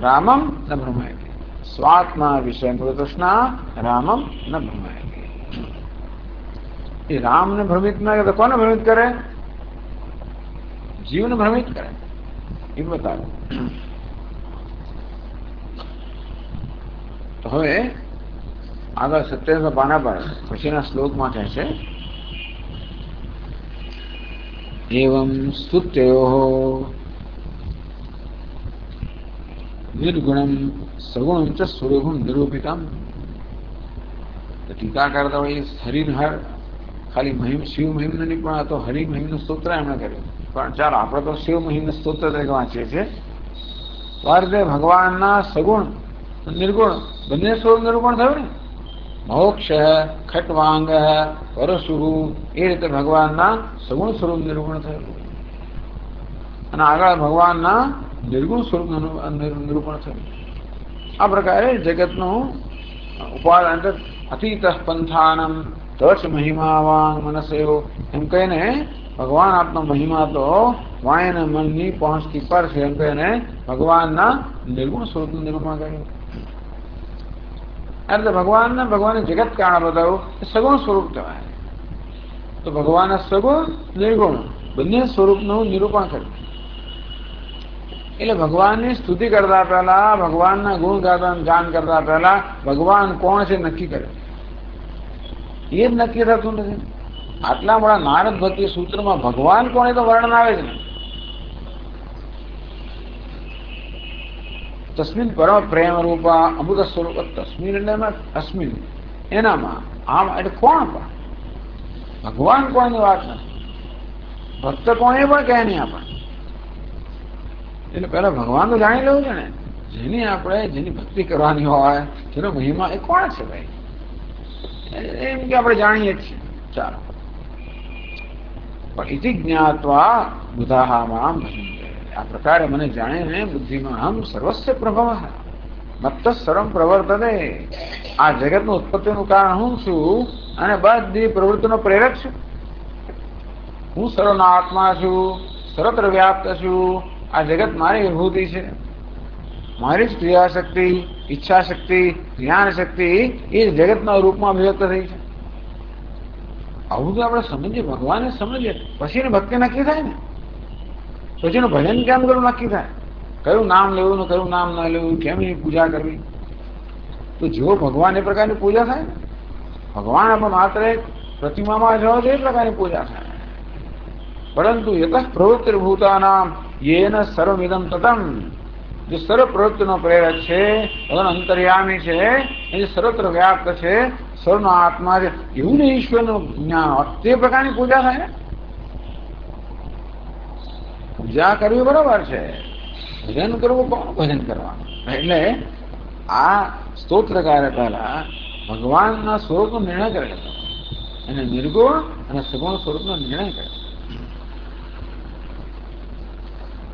રામમ ન ભ્રમયતી. સ્વાત્મા વિષય મૃગતૃષ્ણા રામમ ન ભ્રમયતી. એ રામને ભ્રમિત ના કરે. કોને ભ્રમિત કરે? જીવને ભ્રમિત કરે એ બતાવે. તો હવે આગળ 27 પાના પર પછીના શ્લોકમાં કહે છે એવં સ્તુત્યો નિર્ગુણમ સગુણમ ચ સ્વરૂપમ નિરૂપિતમ. ટીકા કરતા હોય હરિહર ખાલી મહિમ શિવ મહિમને નહીં પણ આ તો હરિ મહિમનું સ્તોત્ર એમણે કર્યું. પણ ચાલો આપણે તો શિવ મહિમનું સ્તોત્ર તરીકે વાંચીએ છીએ. આ રીતે ભગવાનના સગુણ નિર્ગુણ બંને સ્વરૂપ નિરૂપણ થયું ને. મોક્ષ ખટ્વાંગ પરશુરુ એ રીતે ભગવાનના સગુણ સ્વરૂપ નિરૂપણ થયું અને આગળ ભગવાનના નિર્ગુણ સ્વરૂપ નિરૂપણ થયું. આ પ્રકારે જગતનું ઉપાદાન અતીત પંથાનમ તચ મહિમાવાન મનસેવો એમ કહીને ભગવાન આપનો મહિમા તો વાયને મનની પહોંચથી પર છે એમ કહીને ભગવાનના નિર્ગુણ સ્વરૂપનું નિરૂપણ કર્યું. એટલે ભગવાને જગત કારણ બતાવ્યું એ સગુણ સ્વરૂપ કહેવાય. તો ભગવાને સગુણ નિર્ગુણ બંને સ્વરૂપનું નિરૂપણ કર્યું. એટલે ભગવાનની સ્તુતિ કરતા પહેલા ભગવાનના ગુણ ગાન કરતા પહેલા ભગવાન કોણ છે નક્કી કરે. એ જ નક્કી થતું નથી. આટલા મોટા નારદ ભક્તિ સૂત્રમાં ભગવાન કોણ એ તો વર્ણન આવે છે ને. તસ્મિન પરમ પ્રેમ રૂપા અમૃત સ્વરૂપ તસ્મિન એટલે અસ્મિન એનામાં આમ એટલે કોણ પણ ભગવાન કોણની વાત નથી. ભક્ત કોણ એ પણ કહે નહીં આપણને. એટલે પેલા ભગવાન તો જાણી લેવું છે ને. જેની ભક્તિ કરવાની હોય જેનો મહિમા એ કોણ છે ભાઈ એમ કે આપણે જાણીએ જ છીએ. ચાલો પણ ઇતિ જ્ઞાત્વા બુધાહામાં ભજન્તે. આ પ્રકારે મને જાણીને બુદ્ધિમાં હમ સર્વસ્ય પ્રભવ મત્ત સર્વમ પ્રવર્તતે. આ જગતનું ઉત્પત્તિનું કારણ હું છું અને બધી પ્રવૃત્તિનો પ્રેરક છું. હું સર્વના આત્મા છું, સર્વત્ર વ્યાપ્ત છું. આ જગત મારી વિભૂતિ છે. મારી જ ક્રિયાશક્તિ, ઈચ્છા શક્તિ, જ્ઞાન શક્તિ એ જગતના રૂપમાં અભિવ્યક્ત થઈ છે. આવું તો આપણે સમજીએ, ભગવાને સમજીએ પછી ભક્તિ નક્કી થાય ને. પછીનું ભજન કેમ કરવું નક્કી થાય. કયું નામ લેવું ને કયું નામ ન લેવું, કેમ એની પૂજા કરવી. તો જેવો ભગવાન એ પ્રકારની પૂજા થાય ને. ભગવાન આપણે માત્ર એક પ્રતિમામાં જાઓ તો એ પ્રકારની પૂજા થાય. પરંતુ યત પ્રવૃત્તિર્ભૂતાનામ યેન સર્વમિદમ તતમ. જે સર્વ પ્રવૃત્તિનો પ્રેરક છે, અંતર્યામી છે, એ સર્વત્ર વ્યાપ્ત છે, સર્વનો આત્મા છે, એવું ને ઈશ્વરનું જ્ઞાન તે પ્રકારની પૂજા થાય ને. પૂજા કરવી બરોબર છે, ભજન કરવું કોણ ભજન કરવાનું. એટલે આ સ્તોત્રકારે પહેલા ભગવાનના સ્વરૂપનો નિર્ણય કરે અને નિર્ગુણ અને સગુણ સ્વરૂપનો નિર્ણય કરે.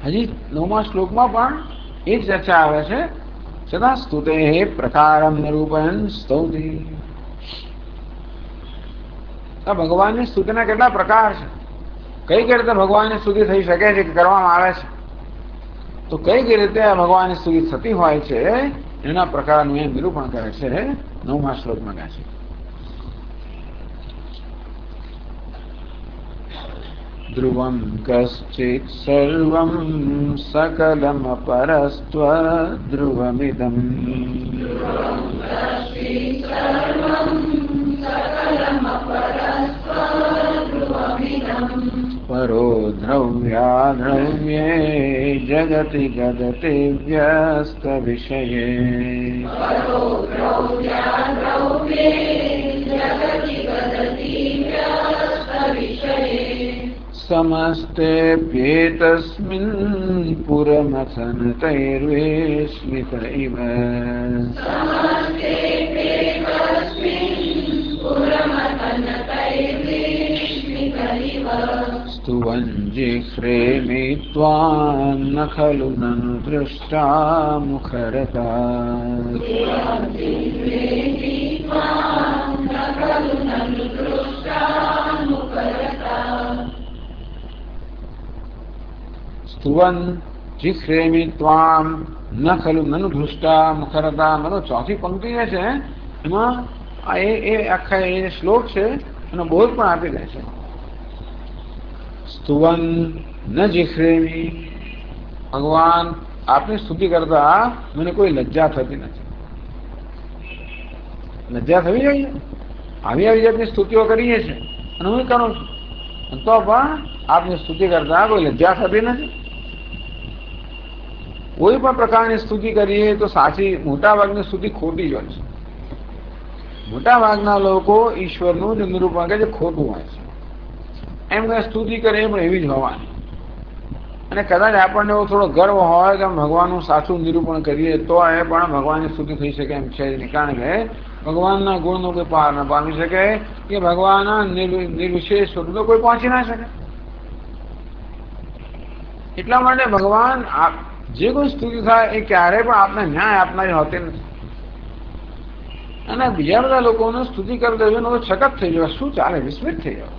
હજી 9મા શ્લોકમાં પણ એ જ ચર્ચા આવે છે. સદા સ્તુતે પ્રકારમ નિરૂપયન સ્તૌતિ. આ ભગવાનની સ્તુતિના કેટલા પ્રકાર છે. કઈ રીતે ભગવાનની સ્તુતિ થઈ શકે છે કે કરવામાં આવે છે. તો કઈ રીતે ભગવાનની સ્તુતિ થતી હોય છે એના પ્રકારનું એ નિરૂપણ કરે છે 9મા શ્લોકમાં કહે છે. ધ્રુવમ કશ્ચિત સર્વમ સકલમ પરસ્ત્વધ્રુવમિદમ પરો દ્રવ્યાદ્રવ્યે જગતિ ગદતે વ્યસ્ત વિષયે સમસ્તેપ્યેતસ્મિન પુરમથનતૈર્વેશ્મિત ઇવ સ્તુવં જિહ્રેમિ ત્વાં ન ખલુ નनु દૃષ્ટા મુખરતા સ્તુવન જિહ્રેમિ ત્વામ ન ખલુ નनु દૃષ્ટા મુખરતા. મતલબ ચોથી પંક્તિ એ છે એમાં એ આખા એ શ્લોક છે એનો બોધ પણ આપી દે છે. સ્તુવન ન જિખ્રેમી, ભગવાન આપની સ્તુતિ કરતા મને કોઈ લજ્જા થતી નથી. લજ્જા થવી જોઈએ. આવી જાતની સ્તુતિઓ કરીએ છીએ અને હું કરું છું, તો પણ આપની સ્તુતિ કરતા કોઈ લજ્જા થતી નથી. કોઈ પણ પ્રકારની સ્તુતિ કરીએ તો સાચી મોટાભાગની સ્તુતિ ખોટી જ હોય છે. મોટાભાગના લોકો ઈશ્વરનું જ નિરૂપણ કરે છે ખોટું હોય છે. એમ કે સ્તુતિ કરીએ પણ એવી જ હોવાની. અને કદાચ આપણને એવો થોડો ગર્વ હોય કે ભગવાનનું સાચું નિરૂપણ કરીએ તો એ પણ ભગવાનની સ્તુતિ થઈ શકે એમ છે નહીં. કારણ કે ભગવાનના ગુણનો કોઈ પાર ન પામી શકે કે ભગવાનના નિર્વિશેષ સ્વરૂપે કોઈ પહોંચી ના શકે. એટલા માટે ભગવાન જે કોઈ સ્તુતિ થાય એ ક્યારેય પણ આપને ન્યાય આપનારી હોતી નથી. અને બીજા બધા લોકોને સ્તુતિ કરતા હોય તો છકત થઈ જવા, શું ચાલે, વિસ્મિત થઈ જવા.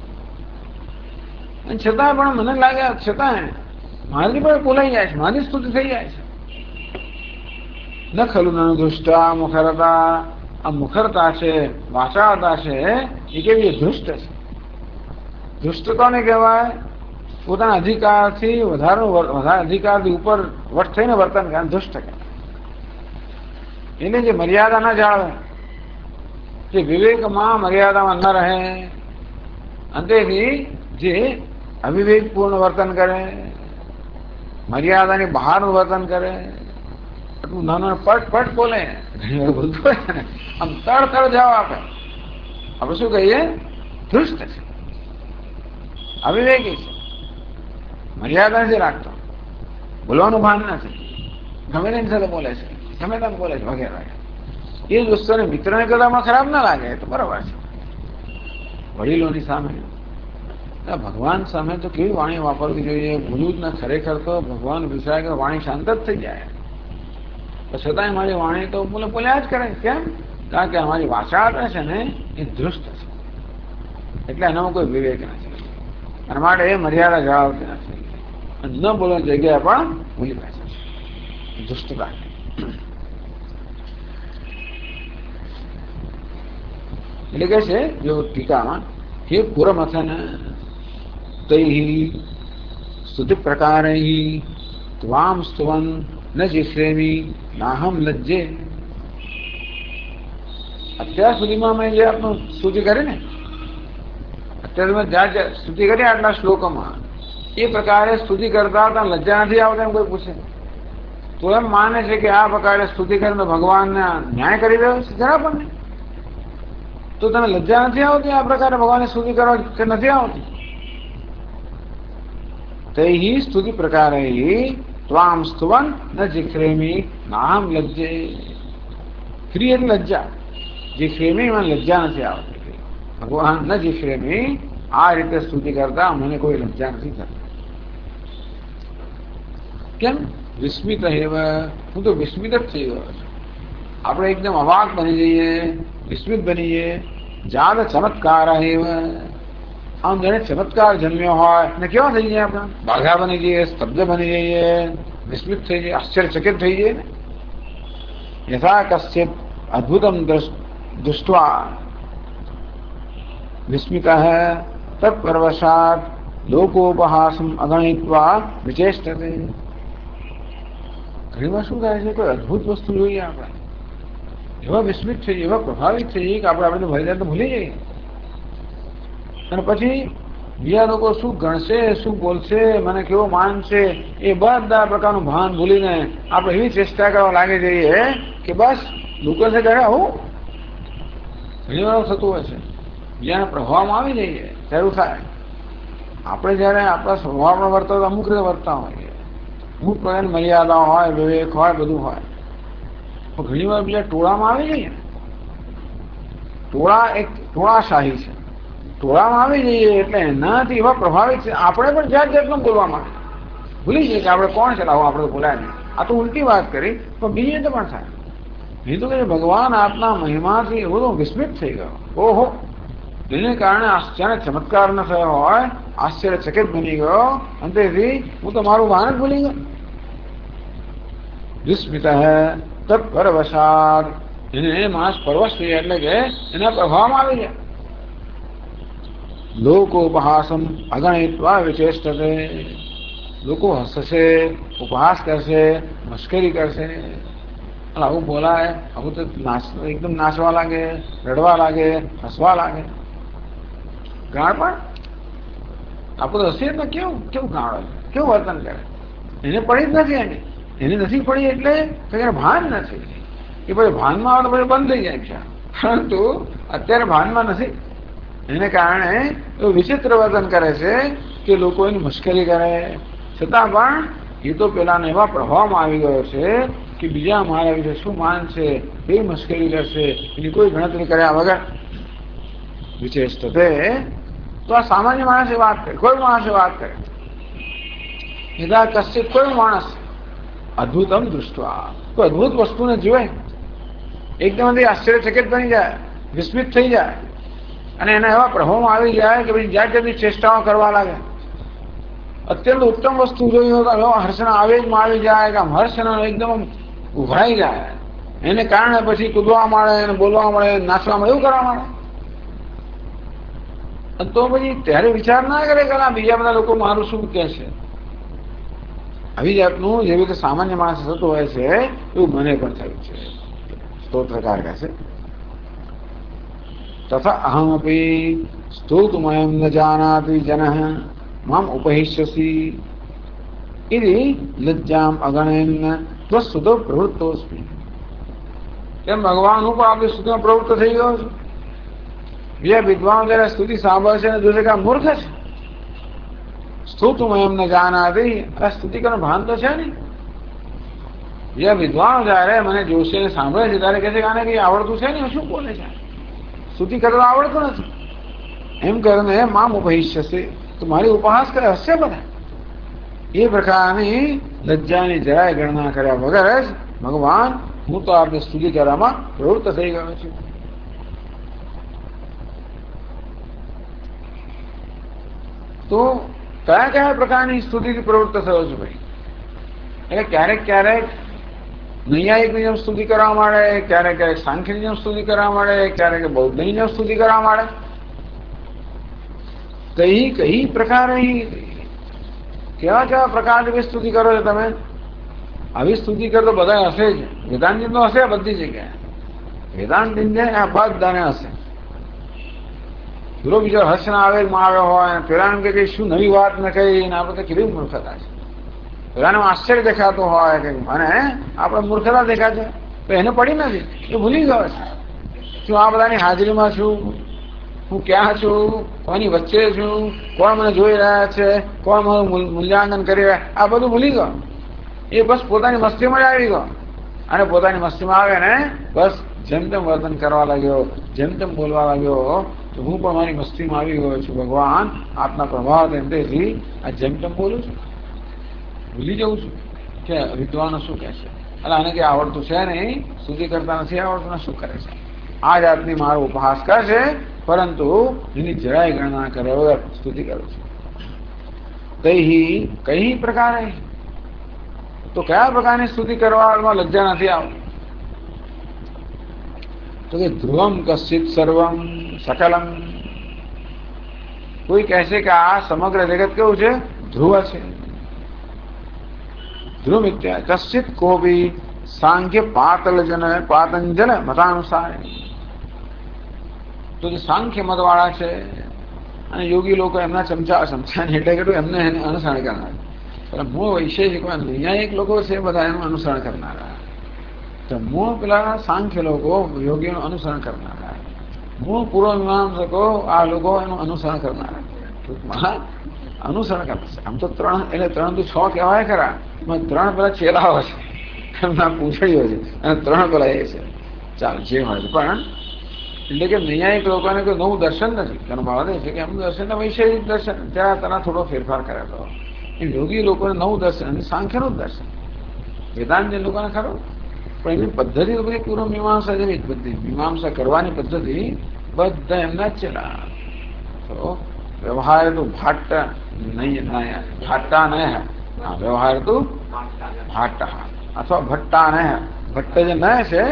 અને છતાં પણ મને લાગે છતાં મારી પણ બોલાઈ જાય છે, મારી સ્તુતિ થઈ જાય છે. ન ખલું ન દુષ્ટા મુખરતા, આ મુખરતા છે, વાચાળતા છે, એ કેવી દુષ્ટ છે. દુષ્ટ કોને કહેવાય? પોતાના અધિકારથી વધારે અધિકારથી ઉપર વટ થઈને વર્તન કરે દુષ્ટ કહેવાય. એને જે મર્યાદા ના જાળવે, જે વિવેકમાં મર્યાદામાં ન રહે, અંતેથી જે અવિવેકપૂર્ણ વર્તન કરે, મર્યાદાની બહારનું વર્તન કરે, એટલું નાનું પટ બોલે, ઘણી વાર બોલતું હોય ને, આમ તડ જવાબ આપે, આપણે શું કહીએ? દુષ્ટ છે, અવિવેકી છે, મર્યાદા નથી રાખતો, બોલવાનું ભાન નથી, ગમે તેની સાથે બોલે છે, ગમે તેમ બોલે છે વગેરે. એ દોસ્તોને મિત્રને કરતા ખરાબ ના લાગે તો બરાબર છે. વડીલોની સામે, ભગવાન સામે તો કેવી વાણી વાપરવી જોઈએ. ભૂલું જ ના, ખરેખર તો ભગવાન વિચારે કે વાણી શાંત જ થઈ જાય. છતાંય મારી વાણી તો બોલ્યા જ કરે. કેમ? કારણ કે અમારી વાચાળ છે ને એ દુષ્ટ છે, એટલે એનામાં કોઈ વિવેક નથી. અને માટે એ મર્યાદા જાળવતી નથી. ન બોલવાની જગ્યાએ પણ ભૂલી બેસે છે, દુષ્ટતા. એટલે કે છે જો ટીકામાં, હે પુરમથન તૈ સ્તુતિ પ્રકારૈ ત્વામ સ્તુવન ન જિશ્રેમી નાહમ લજ્જે. અત્યાર સુધીમાં મેં જે આપનું સ્તુતિ કરી ને, અત્યારે મેં જ્યાં સ્તુતિ કરી આટલા શ્લોકોમાં, એ પ્રકારે સ્તુતિ કરતા હતા લજ્જા નથી આવતા એમ કોઈ પૂછે તો એમ માને છે કે આ પ્રકારે સ્તુતિ કરીને ભગવાનને ન્યાય કરી રહ્યો છે. જરા પણ નહીં. તો તને લજ્જા નથી આવતી આ પ્રકારે ભગવાનની સ્તુતિ કરવા કે નથી આવતી? તૈ સ્તુતિ પ્રકારે ત્વામ સ્તુવન ન જિખ્રેમી નાહમ લજ્જે. ક્રિય એટલે લજ્જા, જિખ્રેમી મને લજ્જા નથી આવતી. ભગવાન ન જિખ્રેમી, આ રીતે સ્તુતિ કરતા મને કોઈ લજ્જા નથી થતી. કેમ? વિસ્મિત હેવ, હું તો વિસ્મિત જ થઈ ગયો છું. આપણે એકદમ અવાક બની જઈએ, વિસ્મિત બનીએ. જાત ચમત્કાર હેવ, આમ જેને ચમત્કાર જન્મ્યો હોય ને કેવા થઈ જાય? આપણે બાઘા બની જઈએ, સ્તબ્ધ બની જઈએ, વિસ્મિત થઈ જઈએ, આશ્ચર્યચકિત થઈ જઈએ ને. યથા કશ્ચિત અદ્ભુતમ દૃષ્ટ્વા વિસ્મિત તત્પરવશાત લોકોપહાસમ અગણિત્વા વિચેષ્ટતે. ઘણીવાર શું થાય છે, કોઈ અદભુત વસ્તુ જોઈએ આપણે, એવા વિસ્મિત થઈએ, એવા પ્રભાવિત થઈએ કે આપણે ભરી જાય તો ભૂલી જઈએ. અને પછી બીજા લોકો શું ગણશે, શું બોલશે, મને કેવો માનશે, એ બધા પ્રકારનું ભાન ભૂલીને આપણે એવી ચેષ્ટા કરવા લાગી જઈએ કે બસ લોકો છે ત્યારે આવું. ઘણી વાર થતું હોય છે, બીજાના પ્રભાવમાં આવી જઈએ ત્યારે થાય. આપણે જયારે આપણા સ્વભાવમાં વર્તા અમુક રીતે વર્તા હોઈએ, અમુક પ્રકારની મર્યાદા હોય, વિવેક હોય, બધું હોય, પણ ઘણી વાર બીજા ટોળામાં આવી જઈએ. ટોળા એક ટોળાશાહી છે. ટોળામાં આવી જઈએ એટલે એનાથી એવા પ્રભાવિત છે, આપણે પણ જાત જાતનું બોલવા માંગે, ભૂલી જઈએ કે આપણે કોણ છે. આવું આપણે બોલાય નહીં. આ તો ઉલટી વાત કરી, પણ બીજી રીતે પણ થાય. નહીં તો કે ભગવાન આપના મહિમાથી એવો તો વિસ્મિત થઈ ગયો. ઓહો, એને કારણે આશ્ચર્ય ચમત્કાર ન થયો હોય, આશ્ચર્યચકિત બની ગયો, અંતેથી હું તો મારું ભાન જ ભૂલી ગયો. વિસ્મિત તત્પરવશાત, એને માણસ પરવશ થઈ એટલે કે એના પ્રભાવમાં આવી જાય. લોકોપહાસમ અગણિત્વા વિચેષ્ટતે, લોકો હસશે, ઉપહાસ કરશે, મશ્કરી કરશે. આવું બોલાય, આવું તો એકદમ નાચવા લાગે, રડવા લાગે, હસવા લાગે. ગાળ પણ આપણે તો હસીએ ને કેવું કેવું ગાળ, કેવું વર્તન કરે. એને પડી જ નથી, એને નથી પડી એટલે એને ભાન નથી. એ પછી ભાનમાં આવે તો પછી બંધ થઈ જાય છે, પરંતુ અત્યારે ભાનમાં નથી. એને કારણે એવું વિચિત્ર વર્તન કરે છે કે લોકો એની મશ્કરી કરે. છતાં પણ એ તો પેલાને એવા પ્રભાવમાં આવી ગયો છે કે બીજા મારા વિશે શું માન છે એ મશ્કરી કરશે, એની કોઈ ગણતરી કર્યા વગર. વિશેષ થતે તો આ સામાન્ય માણસે વાત કરે, કોઈ માણસે વાત કરે. યદા કશ્ચિત, કોઈ માણસ અદ્ભુતમ દૃષ્ટવા, કોઈ અદ્ભુત વસ્તુને જોવે, એકદમ આશ્ચર્યચકિત બની જાય, વિસ્મિત થઈ જાય અને એના એવા પ્રભાવમાં આવી જાય કે ભાઈ જાત જાતની ચેષ્ટાઓ કરવા લાગે. અત્યંત ઉત્તમ વસ્તુ જોઈ હોય તો હર્ષના આવેગમાં આવી જાય કે આમ હર્ષના એકદમ ઉભરાઈ જાય. એને કારણે પછી કૂદવા મળે, એને બોલવા મળે, નાચવા મળે, એવું કરવા મળે. તો પછી ત્યારે વિચાર ના કરે કે બીજા બધા લોકો મારું શું કહે છે. આવી જાતનું જેવી રીતે સામાન્ય માણસ થતું હોય છે એવું મને પણ થયું છે. સ્તોત્રકાર કહે છે તથા અહમપી સ્તોતુમયમ ન જાનાતિ જનઃ મામ ઉપહિષ્યસી ઇતિ લજ્જામ અગણેન ત્વસ્તુતો પ્રવૃત્તોસ્મિ. એમ ભગવાન હું પણ આપણી સ્તુતિમાં પ્રવૃત્ત થઈ ગયો છું. બીજા વિદ્વાનો જયારે સ્તુતિ સાંભળે છે અને જોશે કે આ મૂર્ખ છે. સ્તુતુમયમ ન જાનાતિ, આ સ્તુતિ કરવાનું ભાન તો છે નહીં. બીજા વિદ્વાનો જયારે મને જોશે અને સાંભળે છે ત્યારે કહે છે કે આને કઈ આવડતું છે ને, શું બોલે છે, સ્તુતિ કરતા આવડતું નથી. એમ કરીને મામ ઉપહિષ્યસે, તો મારી ઉપહાસ કરે, હશે બધા. એ પ્રકારની લજ્જાની જરાય ગણના કર્યા વગર જ ભગવાન હું તો આપણે સ્તુતિ કરવામાં પ્રવૃત્ત થઈ ગયો છું. તો કયા કયા પ્રકારની સ્તુતિથી પ્રવૃત્ત થયો છું ભાઈ? એટલે ક્યારેક ક્યારેક નૈયાયિકની જેમ સ્તુતિ કરવા માંડે, ક્યારેક ક્યારેક સાંખ્યની જેમ સ્તુતિ કરવા માંડે, ક્યારેક બૌદ્ધની જેમ સ્તુતિ કરવા માંડે. કઈ કઈ પ્રકારે કેવા કેવા પ્રકારની સ્તુતિ કરો છો તમે? આવી સ્તુતિ કરતો બધા હશે જ. વેદાંતિન તો હશે બધી જગ્યાએ. વેદાંતિન આ બધાને હશે. પેલો બીજો હર્ષના આવેગમાં આવ્યો હોય, પેલાને કે કઈ શું નવી વાત ન કહી, આ બધા કેવી મૂર્ખતા છે. પેલાને આશ્ચર્ય દેખાતું હોય કે મને આપણે મૂર્ખતા દેખાશે, તો એને પડી નથી, એ ભૂલી ગયો છે. શું આ બધાની હાજરીમાં છું, હું ક્યાં છું, કોની વચ્ચે છું, કોણ મને જોઈ રહ્યા છે, કોણ મારું મૂલ્યાંકન કરી રહ્યા, આ બધું ભૂલી ગયો. એ બસ પોતાની મસ્તીમાં જ આવી ગયો. અને પોતાની મસ્તીમાં આવે ને બસ જેમ તેમ વર્તન કરવા લાગ્યો, જેમ તેમ બોલવા લાગ્યો. તો હું પણ મારી મસ્તીમાં આવી ગયો છું. ભગવાન આપના પ્રભાવ તેથી આ જેમ તેમ બોલું છું, ભૂલી જઉં છું કે વિદ્વાનો શું કહે છે. એટલે આને કઈ આવડતું છે નહીં, સ્તુતિ કરતા નથી આવડતું ને શું કરે છે. આ જાતની મારો ઉપહાસ કરશે, પરંતુ એની જરાય ગણના કરે વગર સ્તુતિ કરું છું. કઈ પ્રકારે, તો કયા પ્રકારની સ્તુતિ કરવામાં લજ્જા નથી આવતી? તો કે ધ્રુવમ કશ્ચિત સર્વમ સકલમ. કોઈ કહેશે કે આ સમગ્ર જગત કેવું છે? ધ્રુવ છે. ધ્રુવ મિત્યા કશ્ચિત કોબી સાંખ્ય પાતંજલ મતાનુસાર. તો જે સાંખ્ય મત વાળા છે અને યોગી લોકો એમના ચમચા એટલે કેટલું એમને અનુસરણ કરનાર. મૂળ વૈશેષિક નૈયાયિક લોકો છે બધા એનું અનુસરણ કરનારા. તો મૂળ પેલા સાંખ્ય લોકો યોગીનું અનુસરણ કરનારા, મૂળ પૂર્વ મીમાંસકો આ લોકો એનું અનુસરણ કરનારા. ટૂંકમાં અનુસરણ કરશે. આમ તો ત્રણ, એટલે 3 તો 6 કહેવાય ખરા, એમાં 3 પેલા ચેલાઓ છે, એમના પૂંછડીઓ છે, અને 3 પેલા એ છે. ચાલ જે હોય છે. પણ એટલે કે નૈયાયિક લોકોને કોઈ નવું દર્શન નથી. તેનો ભાવ એ છે કે એમનું દર્શન વૈશેષિક દર્શન, ત્યાં તેના થોડો ફેરફાર કર્યો હતો. યોગી લોકોને નવું દર્શન અને સાંખ્યનું જ દર્શન. વેદાંત લોકોને ખરું, પણ એની પદ્ધતિ તો બધી પૂર્વ મીમાંસા જેવી બધી મીમાંસા કરવાની પદ્ધતિ બધા એમના જ ચેલા. તો વ્યવહાર તો ભાટ્ટા નય, વ્યવહાર તો ભાટ્ટા અથવા ભટ્ટા નય. ભટ્ટ જે નય છે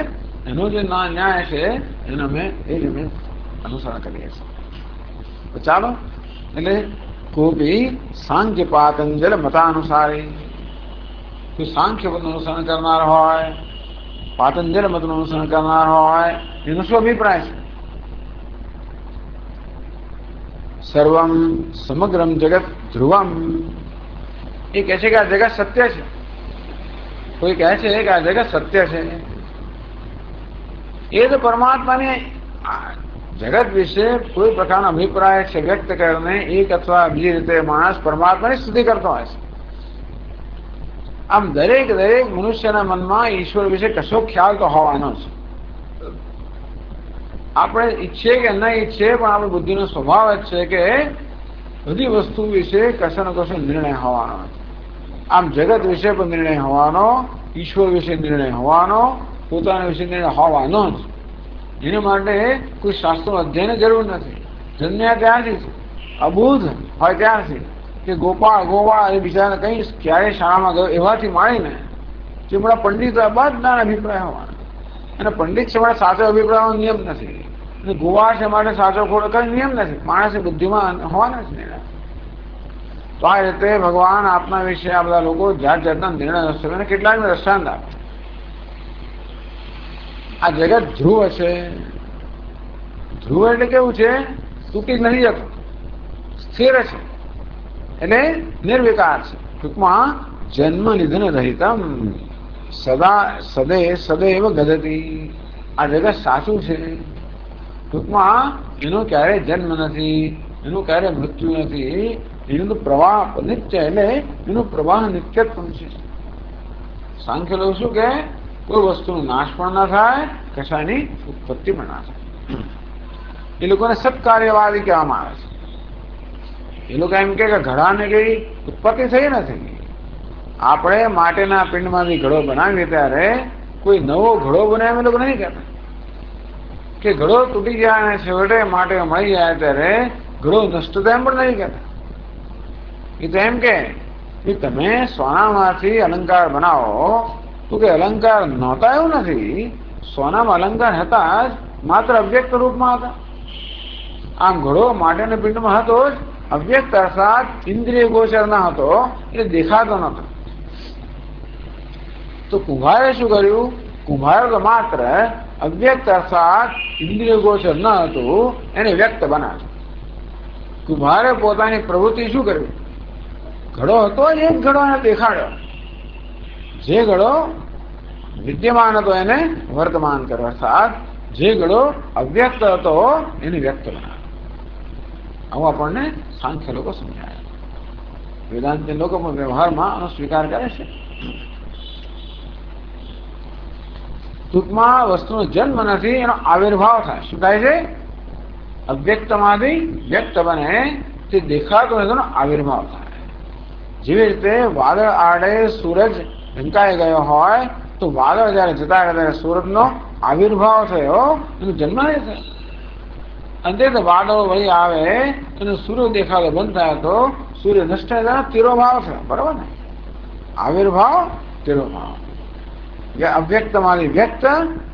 એનો જે ન્યાય છે એને અમે અનુસરણ કરીએ છીએ. તો ચાલો એટલે કોપી સાંખ્ય પાતંજલ મતાનુસારી, કોઈ સાંખ્ય મતનું અનુસરણ કરનાર હોય, પાતંજલ મતનું અનુસરણ કરનાર હોય, એનો શું અભિપ્રાય છે? સર્વમ સમગ્રમ જગત ધ્રુવમ, એ કહે છે કે આ જગત સત્ય છે. કોઈ કહે છે કે આ જગત સત્ય છે, એ તો પરમાત્માને જગત વિશે કોઈ પ્રકારનો અભિપ્રાય છે વ્યક્ત કરીને એક અથવા બીજી રીતે માણસ પરમાત્માની સ્તુતિ કરતો હોય છે. આમ દરેક મનુષ્યના મનમાં ઈશ્વર વિશે કશો ખ્યાલ તો હોવાનો છે. આપણે ઈચ્છીએ કે ન ઈચ્છીએ, પણ આપણી બુદ્ધિનો સ્વભાવ જ છે કે બધી વસ્તુ વિશે કશો ને કશો નિર્ણય હોવાનો. આમ જગત વિશે પણ નિર્ણય હોવાનો, ઈશ્વર વિશે નિર્ણય હોવાનો, પોતાના વિશે નિર્ણય હોવાનો જ. એના માટે કોઈ શાસ્ત્રનું અધ્યયનની જરૂર નથી. જન્મ્યા ત્યારથી અબુધ હોય ત્યારથી કે ગોપાળ એ બિચારાને કઈ ક્યારે શાળામાં ગયો એવાથી માણીને જે બધા પંડિતો બધાના અભિપ્રાય હોવાના. અને પંડિત છે માટે સાચો અભિપ્રાયનો નિયમ નથી, અને ગોવા છે માટે સાચો ખોટો કઈ નિયમ નથી. માણસે બુદ્ધિમાં હોવાના જ નિર્ણય. તો આ રીતે ભગવાન આપના વિશે આ બધા લોકો જાત જાતના નિર્ણય અને કેટલાકને દ્રષ્ટાંત આપે. આ જગત ધ્રુવ છે. ધ્રુવ એટલે કેવું છે? તૂટી નથી જતું, સ્થિર છે, એટલે નિર્વિકાર છે. ટૂંકમાં જન્મ નિધન રહિતમ સદૈવ ગદતી. આ જગત સાચું છે. ટૂંકમાં એનો ક્યારે જન્મ નથી, એનું ક્યારે મૃત્યુ નથી. એનું તો પ્રવાહ નિત્ય, એટલે એનું પ્રવાહ નિત્યત્વ છે. સાંખ્ય લોકો શું કે કોઈ વસ્તુનો નાશ પણ ના થાય, કશાની ઉત્પત્તિ પણ ના થાય. એ લોકોને સત્કાર્યવાદી કહેવામાં આવે છે. એ લોકો એમ કે ઘડાને કઈ ઉત્પત્તિ થઈ નથી. આપણે માટેના પિંડમાંથી ઘડો બનાવીએ ત્યારે કોઈ નવો ઘડો બનાવે એ લોકો નહીં કહેતા. કે ઘડો તૂટી જાય અને છેવટે માટે મળી જાય ત્યારે ઘડો નષ્ટ થાય એમ પણ નહીં કહેતા. એ તો એમ કે તમે સોનામાંથી અલંકાર બનાવો તો કે અલંકાર નહોતા એવું નથી. સોનામાં અલંકાર હતા જ, માત્ર અવ્યક્ત રૂપમાં હતા. આમ ઘડો માટેના પિંડમાં હતો જ, અવ્યક્ત અર્થાત ઇન્દ્રિય ગોચર ના હતો, એટલે દેખાતો નહોતો. તો કુંભારે શું કર્યું? કુંભારે તો માત્ર અવ્યક્ત અર્થાત ઇન્દ્રિય ગોચર ન હતું, એને વ્યક્ત બનાવ્યું. કુંભારે પોતાની પ્રવૃત્તિ શું કર્યું? ઘડો હતો એ જ ઘડો એને દેખાડ્યો. જે ઘડો વિદ્યમાન હતો એને વર્તમાન કર્યો, અર્થાત જે ઘડો અવ્યક્ત હતો એને વ્યક્ત બનાવ્યો. આવું આપણને સાંખ્ય લોકો સમજાય. વેદાંત લોકો પણ વ્યવહારમાં આનો સ્વીકાર કરે છે. ટૂંકમાં વસ્તુનો જન્મ નથી, એનો આવિર્ભાવ થાય. શું થાય છે? અવ્યક્તમાંથી વ્યક્ત બને, તે દેખાતો નથી, એનો આવિર્ભાવ થાય. જેવી રીતે વાદળ આડે સૂરજ ઢંકાઈ ગયો હોય તો વાદળ જયારે જતા ત્યારે સૂરજનો આવિર્ભાવ થયો, એનો જન્મ નહીં થયો. અંતે તો વાદળો વળી આવે અને સૂર્ય દેખાતો બંધ થાય તો સૂર્ય નષ્ટ થાય, તિરોભાવ થયો. બરોબર ને? આવિર્ભાવ, તિરોભાવ. અવ્યક્તમાંથી વ્યક્ત,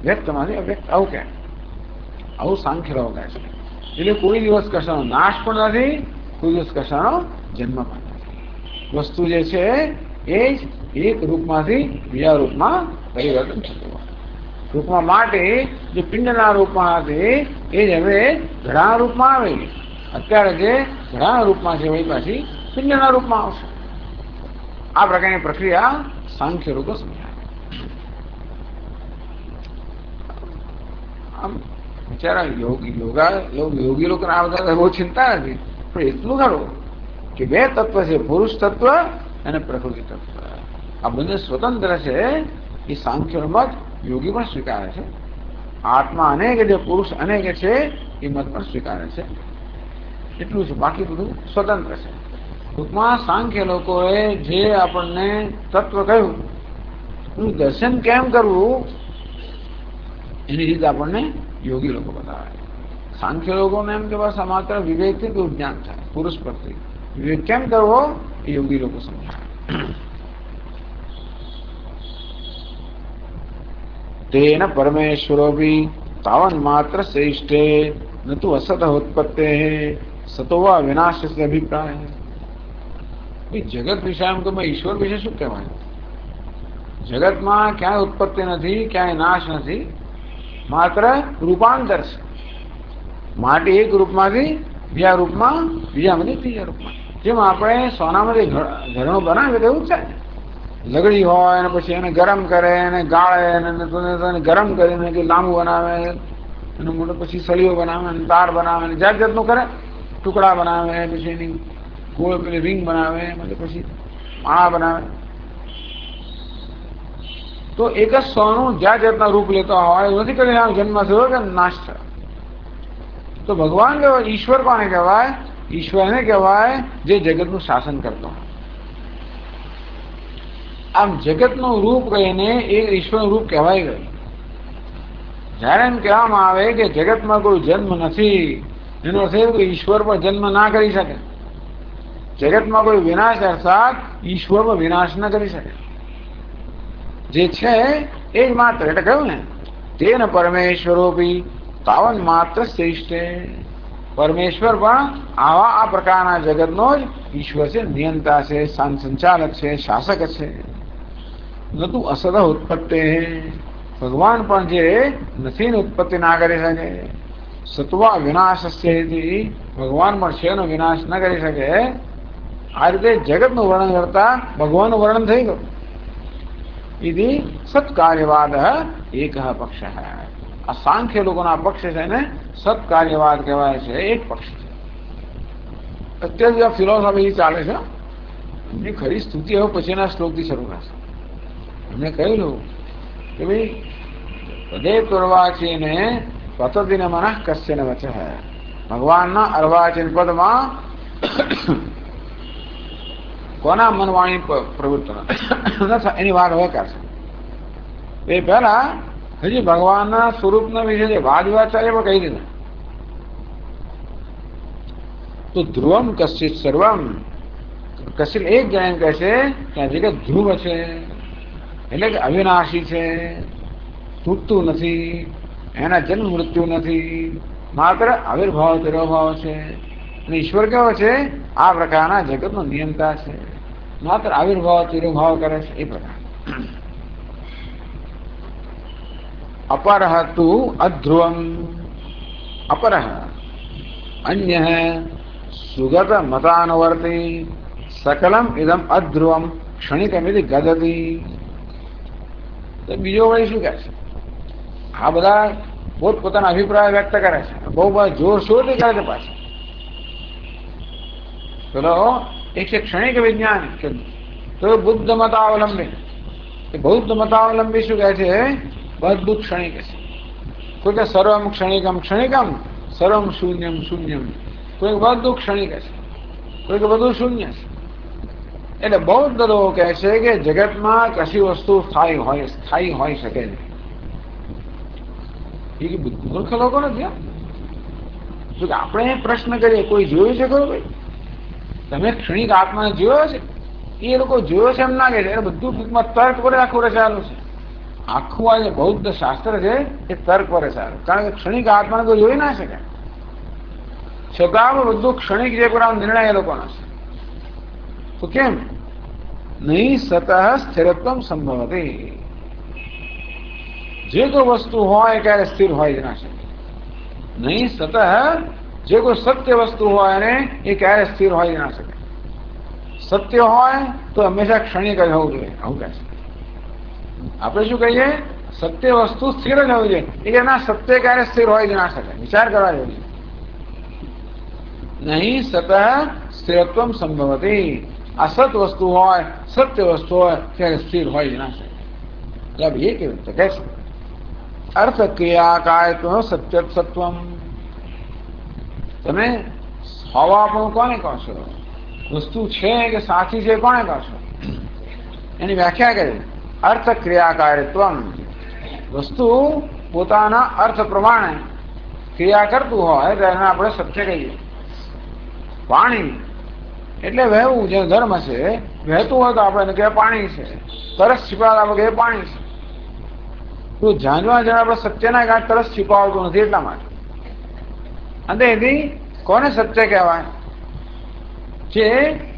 વ્યક્તમાંથી અવ્યક્ત. આવું કે આવું સાંખ્ય લોકો કહે છે. એટલે કોઈ દિવસ કશાનો નાશ પણ નથી, કોઈ દિવસ કશાનો જન્મ પણ નથી. વસ્તુ જે છે એ જ એક રૂપમાંથી બીજા રૂપમાં પરિવર્તન થતું હોય. રૂપમાં માટે જે પિંડના રૂપમાં હતી એ જ હવે ઘડાના રૂપમાં આવેલી. અત્યારે જે ઘડાના રૂપમાં છે એ પાછી પિંડના રૂપમાં આવશે. આ પ્રકારની પ્રક્રિયા સાંખ્ય લોકો સમજાય. આમ બિચારા યોગી લોકોને આ બધા બહુ ચિંતા નથી, પણ એટલું ખરું કે બે તત્વ છે, પુરુષ તત્વ અને પ્રકૃતિ તત્વ. આ બંને સ્વતંત્ર છે. એ સાંખ્ય મત યોગી પણ સ્વીકારે છે. આત્મા અનેક જે પુરુષ અનેક છે એ મત પણ સ્વીકારે છે. એટલું છે, બાકી બધું સ્વતંત્ર છે. ટૂંકમાં સાંખ્ય લોકોએ જે આપણને તત્વ કહ્યું એનું દર્શન કેમ કરવું એની રીતે આપણને યોગી લોકો બતાવે. સાંખ્ય લોકોને એમ કે બસ આ માત્ર વિવેકથી તો જ્ઞાન થાય, પુરુષ પ્રત્યે વિવેક કેમ કરવો એ યોગી લોકો સમજાવે. તેન પરમેશ્વરો ભી તાવન માત્ર શ્રેષ્ઠે ન તો અસત ઉત્પત્તે સતોવા વિનાશ અભિપ્રાય. જગત વિશે એમ કે ઈશ્વર વિશે શું કહેવાય? જગતમાં ક્યાંય ઉત્પત્તિ નથી, ક્યાંય નાશ નથી, માત્ર રૂપાંતર છે. માટી એક રૂપમાંથી બીજા રૂપમાં, બીજામાંથી ત્રીજા રૂપમાં. જેમ આપણે સોનામાંથી ઘરણું બનાવીએ એવું છે. લગડી હોય અને પછી એને ગરમ કરે અને ગાળે અને ગરમ કરીને લાંબુ બનાવે, એનું મોટું પછી સળીઓ બનાવે અને તાર બનાવે અને જાત જાતનું કરે, ટુકડા બનાવે, પછી એની ગોળ પેલી રીંગ બનાવે, પછી માળા બનાવે. તો એક જ સોનું જ્યાં જાતના રૂપ લેતા હોય એવું નથી કરીને આમ જન્મ થયો કે નાશ થયો. તો ભગવાન કહેવાય, ઈશ્વર કોને કહેવાય? ઈશ્વરને કહેવાય જે જગતનું શાસન કરતો હોય. આમ જગતનું રૂપ કહીને એ ઈશ્વરનું રૂપ કહેવાય ગયું. જયારે એમ કહેવામાં આવે કે જગતમાં કોઈ જન્મ નથી, એનો અર્થ એ કે ઈશ્વર પર જન્મ ના કરી શકે. જગતમાં કોઈ વિનાશ અર્થાત ઈશ્વર પર વિનાશ ન કરી શકે. જે છે એ જ માત્ર, એટલે કહ્યું ને તેન પરમેશ્વરોપી તાવન માત્ર શ્રેષ્ઠ. પરમેશ્વર પણ આવા આ પ્રકારના જગતનો જ ઈશ્વર છે, નિયંતા છે, સંચાલક છે, શાસક છે. નતું અસદ ઉત્પત્તિ, ભગવાન પણ જે નથી ઉત્પત્તિ ના કરી શકે. સત્વા વિનાશ છે, ભગવાન પણ છે એનો વિનાશ ન કરી શકે. આ રીતે જગતનું વર્ણન કરતા ભગવાનનું વર્ણન થઈ ગયું. ઇતિ સત્કાર્યવાદ એક પક્ષ. આ સાંખ્ય લોકોના પક્ષ છે ને સત્કાર્યવાદ કહેવાય છે, એક પક્ષ છે. અત્યારે આ ફિલોસોફી ચાલે છે. એમની ખરી સ્તુતિ હવે પછીના શ્લોકથી શરૂ થશે. એમને કહ્યું કે ભાઈ હૃદય અર્વાચીને પતદિન મનઃ કશ્યન વચઃ. ભગવાનના અર્વાચીન પદમાં કોના મનવાણી પ્રવૃત્ત એની વાત હવે કરશે. એ પહેલા હજી ભગવાનના સ્વરૂપના વિશે જે વાદ વિવાદ ચાલે પણ કહી દીધા. તો ધ્રુવમ કશ્ચિત સર્વમ, કશ્ચિત એક જણ એમ કહે છે કે આ જગત ધ્રુવ છે, એટલે કે અવિનાશી છે, તૂટતું નથી, એના જન્મ મૃત્યુ નથી, માત્ર આવિર્ભાવ તિરોભાવ છે. અને ઈશ્વર કેવો છે? આ પ્રકારના જગતનો નિયંતા છે, માત્ર આવિર્ભાવ તિરોભાવ કરે છે એ પ્રકાર. અપરહ તુ અધ્રુવમ, અપરહ અન્ય સુગત મતાનુવર્તી સકલમ ઇદમ અધ્રુવમ ક્ષણિકમિતિ ગદતી. તો બીજો વળી શું કહે છે? આ બધા પોતપોતાના અભિપ્રાય વ્યક્ત કરે છે, બહુ બધા જોરશોરથી કરે છે. પાછા પેલો એક છે ક્ષણિક વિજ્ઞાન, તો બુદ્ધ મતાવલંબી. બૌદ્ધ મતાવલંબી શું કહે છે? બધું ક્ષણિક છે. કોઈ કે સર્વમ ક્ષણિકમ ક્ષણિકમ, સર્વમ શૂન્યમ શૂન્યમ. કોઈ બધું ક્ષણિક છે, કોઈ કે બધું શૂન્ય છે. એટલે બૌદ્ધ લોકો કહે છે કે જગતમાં કશી વસ્તુ સ્થાયી હોઈ શકે નહીં. એ મૂર્ખ લોકો નથી. આપણે પ્રશ્ન કરીએ કોઈ જોયું છે ખરું ભાઈ? તમે ક્ષણિક આત્માને જોયો છે? એ લોકો જોયો છે એમ ના કહે છે. એટલે બધું ટૂંકમાં તર્ક પર આખું રચાયેલું છે. આખું આ જે બૌદ્ધ શાસ્ત્ર છે એ તર્ક પર રચાયેલું. કારણ કે ક્ષણિક આત્માને કોઈ જોઈ ના શકે. છતાં બધું ક્ષણિક જે પ્રકાર નિર્ણય એ લોકોનો છે. તો કેમ? નહીં સતઃ સ્થિરત્વ સંભવતી. જે કોઈ વસ્તુ હોય ક્યારે સ્થિર હોય જ ના શકે. નહીં સતઃ, જે કોઈ સત્ય વસ્તુ હોય ને એ ક્યારે સ્થિર હોય જ ના શકે. સત્ય હોય તો હંમેશા ક્ષણિક જ હોવું જોઈએ. આવું કહે છે. આપણે શું કહીએ? સત્ય વસ્તુ સ્થિર જ હોવી જોઈએ. એ કે ના, સત્ય ક્યારે સ્થિર હોય જ ના શકે. વિચાર કરવા જોઈએ. નહીં સતઃ સ્થિરત્વ સંભવતી. આ સત વસ્તુ હોય, સત્ય વસ્તુ હોય ત્યારે સ્થિર હોય જ ના શકે. એ કેવી રીતે કહે છે? અર્થ ક્રિયા કાયત્વ સત્ય સત્વમ. તમે હવા પણ કોને કહો છો? વસ્તુ છે કે સાચી છે કોને કહો છો? એની વ્યાખ્યા કરી. અર્થ ક્રિયાકારિત્વ. વસ્તુ પોતાના અર્થ પ્રમાણે ક્રિયા કરતું હોય તો એને આપણે સત્ય કહીએ. પાણી એટલે વહેવું, જે ધર્મ છે વહેતું હોય તો આપણે એને કહેવાય પાણી છે. તરસ છીપાવતા આપણે કહીએ પાણી છે. તો જાણવા જયારે આપણે સત્યના કાંઈ તરસ છીપાવતું નથી એટલા માટે. અને એની કોને સત્ય કહેવાય? જે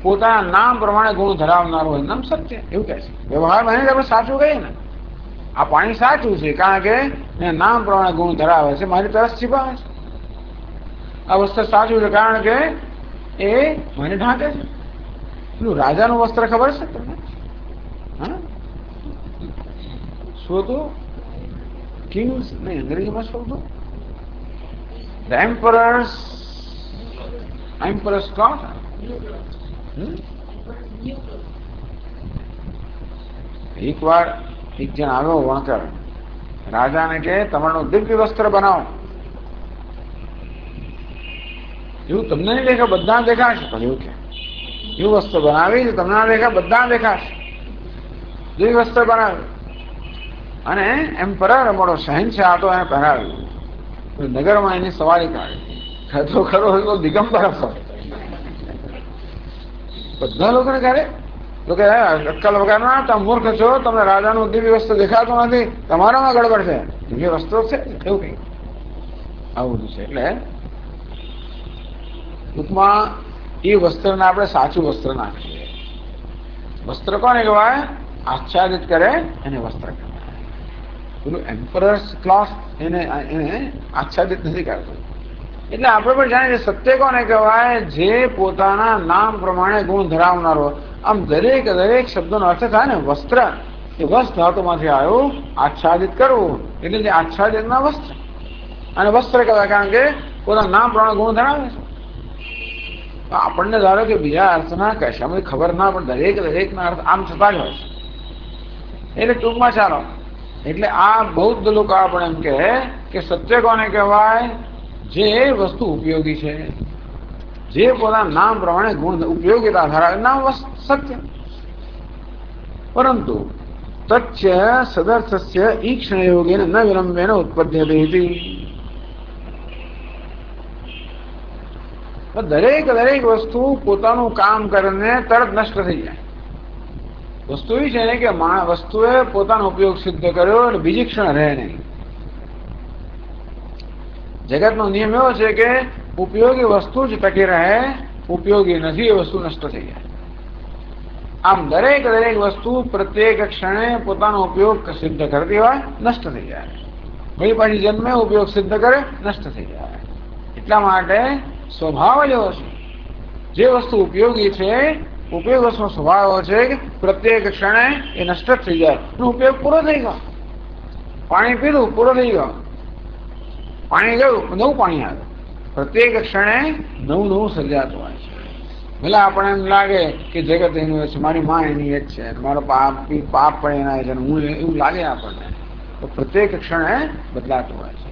પોતાના નામ પ્રમાણે ગુણ ધરાવનાર હોય નામ સત્ય એવું કહે છે. વ્યવહારમાં એને આપણે સાચું કહીએ ને, આ પાણી સાચું છે કારણ કે એ નામ પ્રમાણે ગુણ ધરાવે છે, મારી તરસ છીપાવે છે. આ વસ્ત્ર સાચું છે કારણ કે એ મને ઢાંકે છે. પેલું રાજાનું વસ્ત્ર ખબર છે તમને? હા, શું હતું? કિંગ્સ નહીં, અંગ્રેજીમાં શું હતું? એમ્પરર્સ ક્લોથ. એક વાર એક જણ આવ્યો વણકર, રાજાને કે તમારું દિવ્ય વસ્ત્ર બનાવો. એવું તમને નહીં દેખા, બધા દેખાશે. પણ એવું કે એવું વસ્ત્ર બનાવી તમને ના દેખા, બધા દેખાશે. દિવ્ય વસ્ત્ર બનાવ્યું અને એમ્પરર અમારો શહેનશાહ હતો, એને પહેરાવ્યું. નગરમાં એની સવારી કાઢી. તો ખરો તો દિગંબર હતો. બધા લોકોને ક્યારે લોકો અક્કલ વગરના, તમે મૂર્ખ છો, તમને રાજાનું દિવ્ય વસ્ત્ર દેખાતું નથી, તમારામાં ગડબડ છે, દિવ્ય વસ્ત્રો છે એવું કઈ આવું બધું છે. એટલે ટૂંકમાં એ વસ્ત્રને આપણે સાચું વસ્ત્ર નાખીએ. વસ્ત્ર કોને કહેવાય? આચ્છાદિત કરે એને વસ્ત્ર કહેવાય. પેલું એમ્પરર્સ ક્લોથ એને આચ્છાદિત નથી કરતું. એટલે આપણે પણ જાણીએ સત્ય કોને કહેવાય? જે પોતાના નામ પ્રમાણે ગુણ ધરાવનારો. આમ દરેક શબ્દોનો અર્થ થાય ને વસ્ત્ર, એ વસ્ત્ર ધાતુમાંથી આવ્યું, આચ્છાદિત કરવું એટલે જે આચ્છાદિતના વસ્ત્ર. અને વસ્ત્ર કહેવાય કારણ કે પોતાના નામ પ્રમાણે ગુણ ધરાવે છે. આપણને ધારો કે બીજા અર્થ ના કહેશે, અમે ખબર ના, પણ દરેકના અર્થ આમ છતાં જ હોય છે. એટલે ટૂંકમાં ચાલો, એટલે આ બૌદ્ધ લોકો આપણે એમ કહે કે સત્ય કોને કહેવાય? જે વસ્તુ ઉપયોગી છે, જે પોતાના નામ પ્રમાણે ગુણ ઉપયોગીતા ધરાવે, નામ સત્ય. પરંતુ તચ્ચ સદર્થસ્ય ઈક્ષણ યોગેન ન વિલંબેન ઉત્પદ્યતે ઇતિ. દરેક વસ્તુ પોતાનું કામ કરીને તરત નષ્ટ થઈ જાય. વસ્તુ એવી છે ને કે વસ્તુએ પોતાનો ઉપયોગ સિદ્ધ કર્યો અને બીજી ક્ષણ રહે નહીં. જગતનો નિયમ એવો છે કે ઉપયોગી વસ્તુ જ ટકી રહે, ઉપયોગી નથી એ વસ્તુ નષ્ટ થઈ જાય. આમ દરેક વસ્તુ પ્રત્યેક ક્ષણે પોતાનો ઉપયોગ સિદ્ધ કરતી હોય, નષ્ટ થઈ જાય. વળી પાછી જન્મે ઉપયોગ સિદ્ધ કરે, નષ્ટ થઈ જાય. એટલા માટે સ્વભાવ એવો છે, જે વસ્તુ ઉપયોગી છે, ઉપયોગ વસ્તુનો સ્વભાવ એવો છે કે પ્રત્યેક ક્ષણે એ નષ્ટ જ થઈ જાય. ઉપયોગ પૂરો થઈ ગયો. પાણી પીધું, પૂરો થઈ ગયો. પાણી ગયું, નવું પાણી આવ્યું. પ્રત્યેક ક્ષણે નવું સર્જાતું હોય છે. ભલે આપણે એમ લાગે કે જગત એનું છે, મારી માં એની એક છે, મારો પાપ પણ એના છે, હું એવું લાગે આપણને, તો પ્રત્યેક ક્ષણે બદલાતું હોય છે.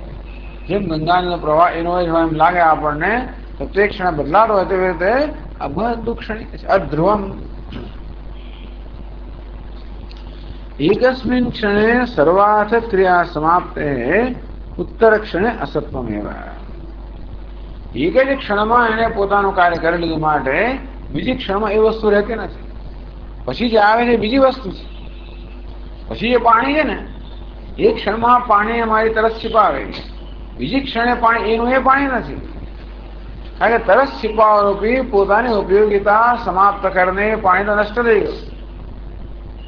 જેમ ગંગાનો પ્રવાહ એનો જ એમ લાગે આપણને, પ્રત્યેક ક્ષણે બદલાતો હોય તેવી રીતે આ બધું ક્ષણિક છે. અધ્રુવમ એકસ્મિન ક્ષણે સર્વાર્થ ક્રિયા સમાપ્તે ઉત્તર ક્ષણે અસત્વમેવ. એક જ ક્ષણમાં એને પોતાનું કાર્ય કરી લીધું માટે બીજી ક્ષણમાં એ વસ્તુ રહેતી નથી. પછી જે આવે છે બીજી વસ્તુ છે. પછી એ પાણી છે ને, એક ક્ષણમાં પાણી અમારી તરસ छिपाવે, બીજી ક્ષણે પાણી એનું એ પાણી નથી. કારણ કે તરસ छिपावरूपी પોતાની ઉપયોગિતા સમાપ્ત કરીને પાણી તો નષ્ટ થઈ ગયું.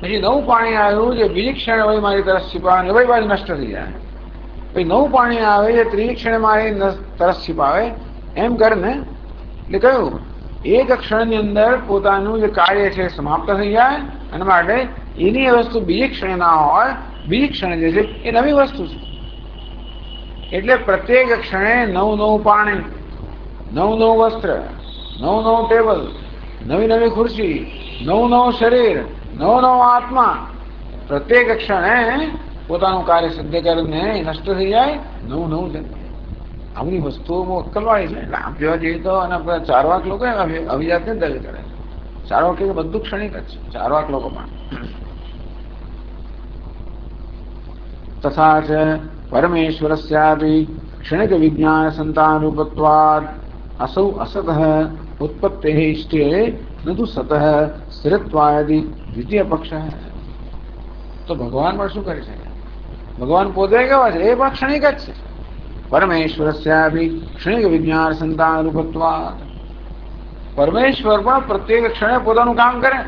પછી નવું પાણી આવ્યું જે બીજી ક્ષણે વળી મારી તરસ छिपाવે, વળી પાછું નષ્ટ થઈ જાય. પછી નવું પાણી આવે જે ત્રીજી ક્ષણે મારી તરસ छिपाવે. એમ કરીને એટલે કહ્યું એક ક્ષણની અંદર પોતાનું જે કાર્ય છે સમાપ્ત થઈ જાય. અને માટે એની એ વસ્તુ બીજી ક્ષણે ના હોય, બીજી ક્ષણે જે છે એ નવી વસ્તુ છે. એટલે પ્રત્યેક ક્ષણે નવું પાણી, નવું વસ્ત્ર, નવું ટેબલ, નવી ખુરશી, નવું શરીર, નવો આત્મા, પ્રત્યેક ક્ષણે પોતાનું કાર્ય સિદ્ધ કરીને નષ્ટ થઈ જાય, નવું જન્મ. આ બધી વસ્તુઓમાં અક્કલવાળી છે. એટલે આમ જોવા જઈએ તો અને ચારવાક લોકો અભિજાતને દવે કરે છે. ચારવાક કે બધું ક્ષણિક જ છે. ચારવાક લોકો પણ તથા છે પરમેશ્વરસ્યાપી ક્ષણિક વિજ્ઞાન સંતાનરૂપત્વાદ असौ असतः उत्पत्ते इष्टे न तो सतः स्थिरत्वादि द्वितीय पक्ष है. तो भगवान पर શું કરી શકે? ભગવાન પોતે કેવા છે? એ પણ ક્ષણિક જ છે. પરમેશ્વરસ્યાપી ક્ષણિક વિજ્ઞાન સંતાન રૂપત્વાદ. પરમેશ્વર પણ પ્રત્યેક ક્ષણે પોતાનું કામ કરે.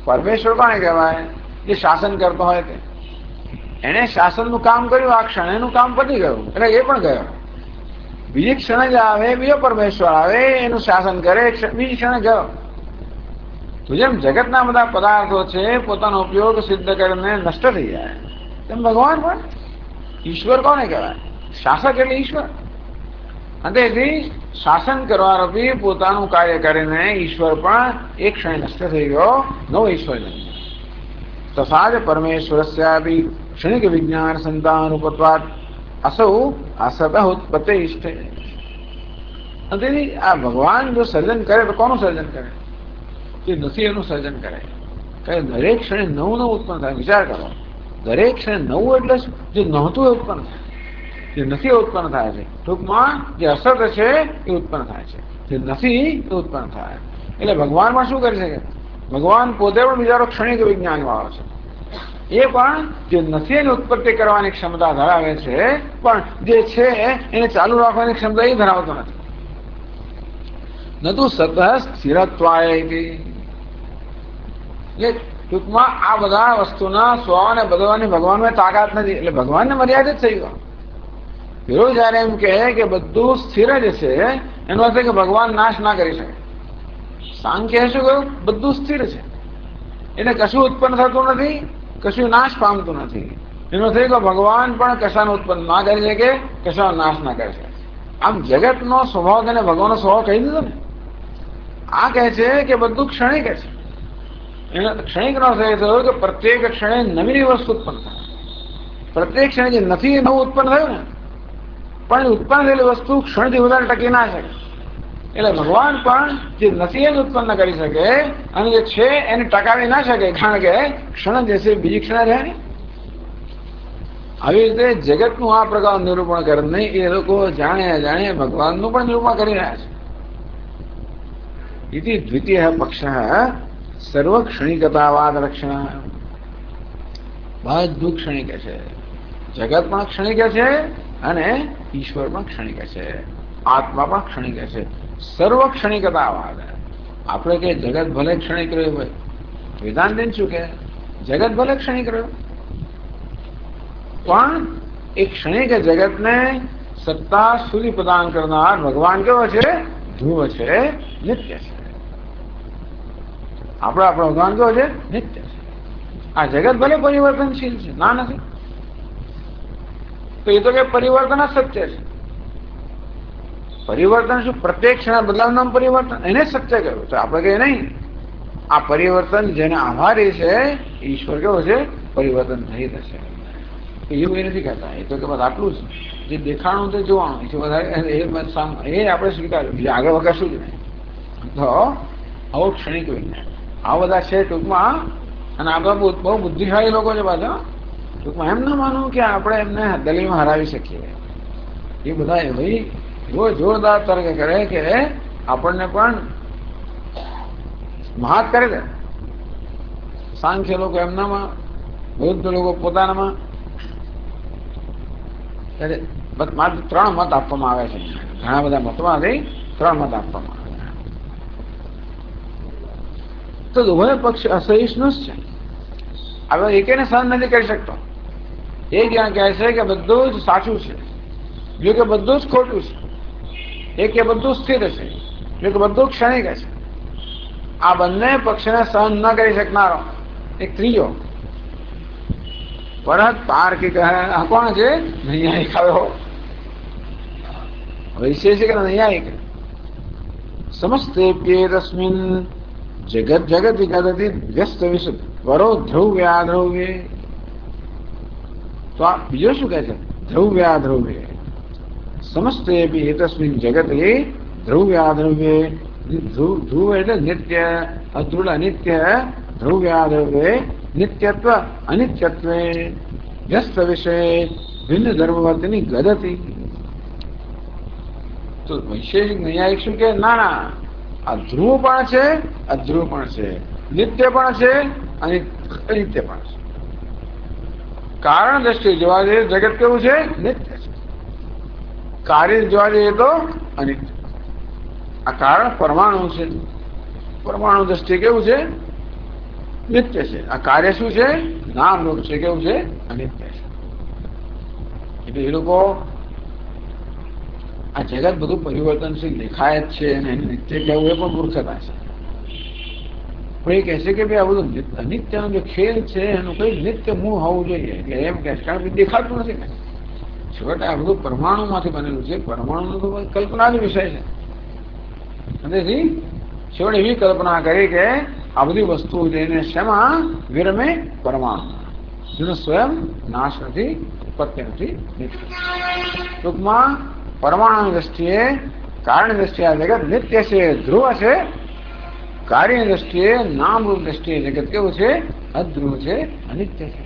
પરમેશ્વર કોને કહેવાય? જે શાસન કરતો હોય તે. એને શાસનનું કામ કર્યું, આ ક્ષણે એનું કામ પતી ગયું, એટલે એ પણ ગયો. બીજી ક્ષણે જ આવે બીજો પરમેશ્વર આવે, એનું શાસન કરે, બીજી ક્ષણે ગયો. તો જેમ જગતના બધા પદાર્થો છે પોતાનો ઉપયોગ સિદ્ધ કરીને નષ્ટ થઈ જાય, તેમ ભગવાન પણ ઈશ્વર કોને કહેવાય? શાસક એટલે ઈશ્વર. અને તેથી શાસન કરવારૂપી પોતાનું કાર્ય કરીને ઈશ્વર પણ એક ક્ષણે નષ્ટ થઈ ગયો, નવો ઈશ્વર જન્મ. તથા જ પરમેશ્વરસ્યાપી ક્ષણિક વિજ્ઞાન સંતાનુપત્વાદ અસૌ અસત ઉત્પત્તિ ઇષ્ટે. તેથી આ ભગવાન જો સર્જન કરે તો કોનું સર્જન કરે? જે નથી એનું સર્જન કરે. દરેક ક્ષણે નવું નવું ઉત્પન્ન થાય. વિચાર કરો, દરેક ક્ષણે નવું એટલે જે નહોતું એ ઉત્પન્ન થાય, જે નથી એ ઉત્પન્ન થાય છે. ટૂંકમાં જે અસત છે એ ઉત્પન્ન થાય છે, જે નથી એ ઉત્પન્ન થાય. એટલે ભગવાનમાં શું કરી શકે? ભગવાન પોતે પણ બિચારો ક્ષણિક વિજ્ઞાન વાળો છે. એ પણ જે નથી એની ઉત્પત્તિ કરવાની ક્ષમતા ધરાવે છે, પણ જે છે એને ચાલુ રાખવાની ક્ષમતા એ ધરાવતો નથી. નતું સતત સ્થિરત્વાય. એટલે ટૂંકમાં આ બધા વસ્તુના સ્વને બદલવાની ભગવાનમાં તાકાત નથી. એટલે ભગવાનને મર્યાદિત થઈ ગયો. પેલો જયારે એમ કહે કે બધું સ્થિર જ છે, એનો અર્થ કે ભગવાન નાશ ના કરી શકે. સાંખ્ય શું કહ્યું? બધું સ્થિર છે એટલે કશું ઉત્પન્ન થતું નથી, કશું નાશ પામતું નથી. એનો થઈ ગયો ભગવાન પણ કશાનું ઉત્પન્ન ના કરી શકે, કશાનો નાશ ના કરી શકે. આમ જગતનો સ્વભાવ અને ભગવાનનો સ્વભાવ કહી દીધો ને. આ કહે છે કે બધું ક્ષણિક છે. એનો ક્ષણિક નો થયો કે પ્રત્યેક ક્ષણે નવી વસ્તુ ઉત્પન્ન થાય. પ્રત્યેક ક્ષણે જે નથી નવું ઉત્પન્ન થયું ને, પણ ઉત્પન્ન થયેલી વસ્તુ ક્ષણથી વધારે ટકી ના શકે. એટલે ભગવાન પણ જે નથી એને ઉત્પન્ન કરી શકે અને જે છે એને ટકાવી ના શકે, કારણ કે ક્ષણ જશે બીજી ક્ષણ રહે ને. આવી રીતે જગતનું આ પ્રકારનું નિરૂપણ કરે નહીં, એ લોકો જાણે જાણે ભગવાનનું પણ નિરૂપણ કરી રહ્યા છે. ઇતિ દ્વિતીય પક્ષ સર્વક્ષણિકતાવાદ રક્ષણ. બધું ક્ષણિક છે, જગત પણ ક્ષણિક છે અને ઈશ્વર પણ ક્ષણિક છે, આત્મા પણ ક્ષણિક છે. સર્વ ક્ષણિકતાવાદ. આપણે કે જગત ભલે ક્ષણિક રહ્યું હોય, વેદાંત શું કે જગત ભલે ક્ષણિક રહ્યું, પણ એ ક્ષણિક જગતને સત્તા સુધી પ્રદાન કરનાર ભગવાન કેવો છે? ધ્રુવ છે, નિત્ય છે. આપણો ભગવાન કેવો છે? નિત્ય છે. આ જગત ભલે પરિવર્તનશીલ છે, ના નથી, તો એ તો કે પરિવર્તન જ સત્ય છે. પરિવર્તન શું? પ્રત્યેક ક્ષણે બદલાવનું પરિવર્તન, એને સત્ય કહ્યું. તો આપણે કહીએ નહીં, આ પરિવર્તન જેને આભારી છે ઈશ્વર કેવો છે? પરિવર્તન થઈ જશે. એવું એ નથી કહેતા. એ તો કે બસ આટલું જ, જે દેખાણું તે જોવાનું છે, વધારે એ આપણે સ્વીકાર્યું, બીજું આગળ વગર શું જ નહીં. તો આવો ક્ષણિક વિજ્ઞાન આ બધા છે ટૂંકમાં. અને આપણા બહુ બુદ્ધિશાળી લોકો છે પાછા. ટૂંકમાં એમ ના માનવું કે આપણે એમને દલીલમાં હરાવી શકીએ. એ બધા ભાઈ એવો જોરદાર તર્ક કરે કે આપણને પણ મહાત કરે દે. સાંખ્ય લોકો એમનામાં, બૌદ્ધ લોકો પોતાનામાં. માત્ર 3 મત આપવામાં આવે છે. ઘણા બધા મતમાંથી 3 મત આપવામાં આવે છે. તો ઉભય પક્ષ અસહિષ્ણુ જ છે. હવે એકેને સહન નથી કરી શકતો. એ જ્યાં કહે છે કે બધું જ સાચું છે, જો કે બધું જ ખોટું છે. એક કે બધું સ્થિર છે, જો કે બધું ક્ષણિક છે. આ બંને પક્ષને સહન ન કરી શકનારો એક ત્રીજો પરત તાર્કિક. આ કોણ છે? નૈયાયિક. આવ્યો વૈશેષિક અને નૈયાયિક. સમસ્તેપ્યેતસ્મિન જગત જગત વિગતથી વ્યસ્ત વિશુદ્ધ વરો ધ્રુવ્યાધ્રુવ્ય. તો આ બીજો શું કહે છે? ધ્રુવ્યાધ્રુવ્ય. સમસ્તેપી એતસ્મિન જગતે ધ્રુવ્યાધ્રુવ્ય. ધ્રુવ એટલે નિત્ય, અધ્રુવ અનિત્ય, ધ્રુવ્યાધ્રુવ્ય નિત્યત્વ અનિત્યત્વે વ્યસ્ત વિષય ભિન્ન ધર્મવર્તની ગદતી. તો વૈશેષિક નૈયાયિક શું કે? ના ના, આ ધ્રુવ પણ છે, અધ્રુવ પણ છે, નિત્ય પણ છે અને અનિત્ય પણ છે. કારણ દ્રષ્ટિએ જોવા જઈએ જગત કેવું છે? નિત્ય છે. કાર્ય જોવા જઈએ તો અનિત્ય. આ કારણ પરમાણુ છે. પરમાણુ દ્રષ્ટિએ કેવું છે? નિત્ય છે. આ કાર્ય શું છે? નામરૂપ છે. કેવું છે? અનિત્ય છે. એટલે એ લોકો આ જગત બધું પરિવર્તનશીલ દેખાય જ છે અને એને નિત્ય કહેવું એ પણ મૂર્ખતા છે. પણ એ કહે છે કે ભાઈ આ બધું અનિત્યનો જે ખેલ છે એનું કઈ નિત્ય મૂળ હોવું જોઈએ. એટલે એમ કે કારણ કે દેખાતું નથી ને. છેવટે આ બધું પરમાણુમાંથી બનેલું છે. પરમાણુનો તો કલ્પનાનો વિષય છે. તેથી છેવટે એવી કલ્પના કરી કે આ બધી વસ્તુઓ જઈને શેમાં વિરમે? પરમાણુ, જેનો સ્વયં નાશ નથી, ઉત્પત્તિ નથી. ટૂંકમાં પરમાણુની દ્રષ્ટિએ, કારણની દ્રષ્ટિએ આ જગત નિત્ય છે, ધ્રુવ છે. કાર્યની દ્રષ્ટિએ, નામરૂપ દ્રષ્ટિએ જગત કેવું છે? અધ્રુવ છે, અનિત્ય છે.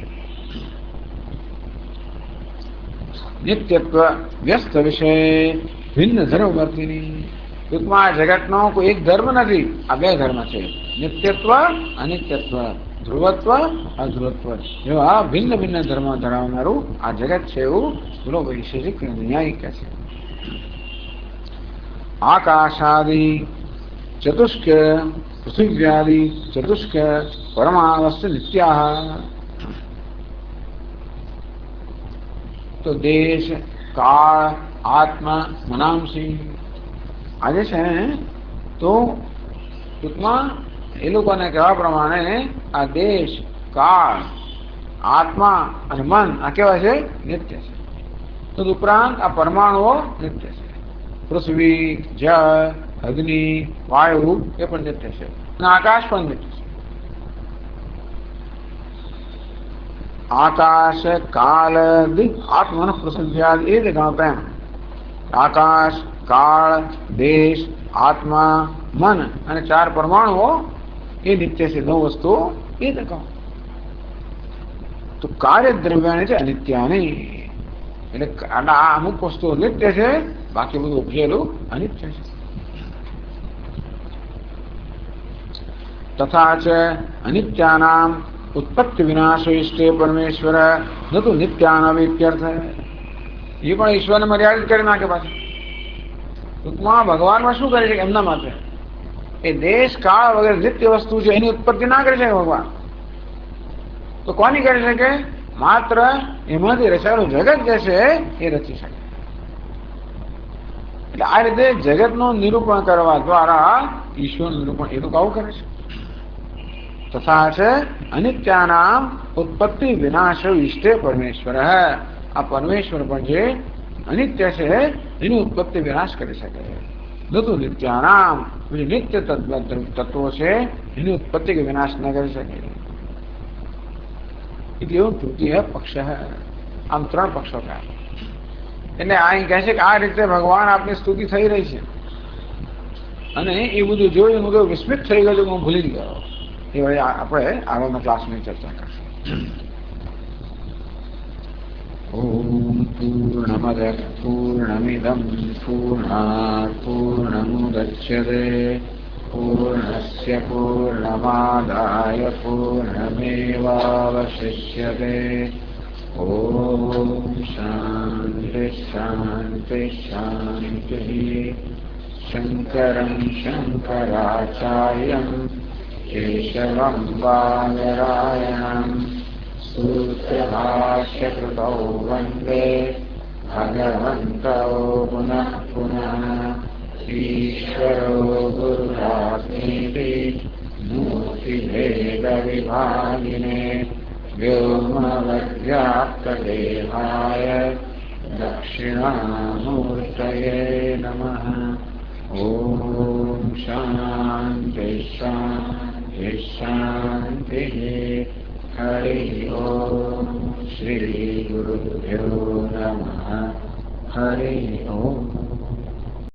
નિત્યત્વ વ્યસ્ત વિષય ભિન્ન ધર્મ વર્તિની. ટૂંકમાં જગતનો કોઈ એક ધર્મ નથી, આ બે ધર્મ છે. નિત્યત્વ, અનિત્યત્વ, ધ્રુવત્વ, અધ્રુવત્વ. એવા ભિન્ન ભિન્ન ધર્મ ધરાવનારું આ જગત છે એવું બોલો વૈશેષિક ન્યાયિક છે. આકાશાદિ ચતુષ્ક પૃથ્વ્યાદિ ચતુષ્ક પરમાણવસ્તુ નિત્યા. તો દેશ, કાળ, આત્મા, મનાંસી આજે છે તો ટૂંકમાં એ લોકોને કહેવા પ્રમાણે આ દેશ, કાળ, આત્મા અને મન આ કેવા છે? નિત્ય છે. તો ઉપરાંત આ પરમાણુઓ નિત્ય છે. પૃથ્વી, જળ, અગ્નિ, વાયુ એ પણ નિત્ય છે અને આકાશ પણ નિત્ય છે. આકાશ, કાળ, આત્મન પૃથ્વ્યાદ એ જ ગણો પ્રેમ. આકાશ, કાળ, દેશ, આત્મા, મન અને ચાર પરમાણુઓ એ નિત્ય છે. 9 વસ્તુઓ એ જ કહો. તો કાર્ય દ્રવ્યાની છે અનિત્યાની. એટલે આ અમુક વસ્તુઓ નિત્ય છે, બાકી બધું ઉપજેલું અનિત્ય છે. તથા ચ અનિત્યાનામ ઉત્પત્તિ વિનાશો ઇષ્ટે પરમેશ્વર ન તો નિત્યાનામ ઇત્યર્થ. એ પણ ઈશ્વરને મર્યાદિત કરી નાખે પાછું. ટૂંકમાં ભગવાનમાં શું કરે છે કે એમના માટે એ દેશ, કાળ વગેરે નિત્ય વસ્તુ છે એની ઉત્પત્તિ ના કરી શકે ભગવાન. તો કોની કરી શકે? માત્ર એમાંથી રચાયેલું જગત જે છે એ રચી શકે. એટલે આ રીતે જગતનું નિરૂપણ કરવા દ્વારા ઈશ્વરનું નિરૂપણ એ લોકો આવું કરે છે. તથા છે અનિત્યાનામ ઉત્પત્તિ વિનાશ ઇષ્ટે પરમેશ્વર. આ પરમેશ્વર પણ જે અનિત્ય છે એની ઉત્પત્તિ વિનાશ કરી શકે. નતું નિત્યાનામ નિત્ય તત્વો છે એની ઉત્પત્તિ કે વિનાશ ન કરી શકે. એટલે એવું તૃતીય પક્ષ. આમ 3 પક્ષો કહે. એટલે અહીં કહે છે કે આ રીતે ભગવાન આપની સ્તુતિ થઈ રહી છે અને એ બધું જોયું હું વિસ્મિત થઈ ગયો, હું ભૂલી ગયો. એ વડે આપણે આગળના ક્લાસની ચર્ચા કરશું. ઓમ પૂર્ણમદ પૂર્ણમિદમ પૂર્ણાત પૂર્ણમુદચ્યતે પૂર્ણસ્ય પૂર્ણમાદાય પૂર્ણમેવાવશિષ્યતે. ઓમ શાંતિ શાંતિ શાંતિ. શંકરં શંકરાચાર્યં કેશવં બાદરાયણં સૂત્રભાષ્યકૃતૌ વંદે ભગવन्तौ પુનઃ પુનઃ. ઈશ્વરો ગુરુરાત્મેતિ મૂર્તિભેદવિભાગિને વ્યોમવદ્વ્યાપ્તદેહાય દક્ષિણામૂર્તયે નમઃ. ઓમ શાંતિ શાંતિ શાંતિ. હરિ ઓમ. શ્રી ગુરુભ્યો નમઃ. હરિ ઓમ.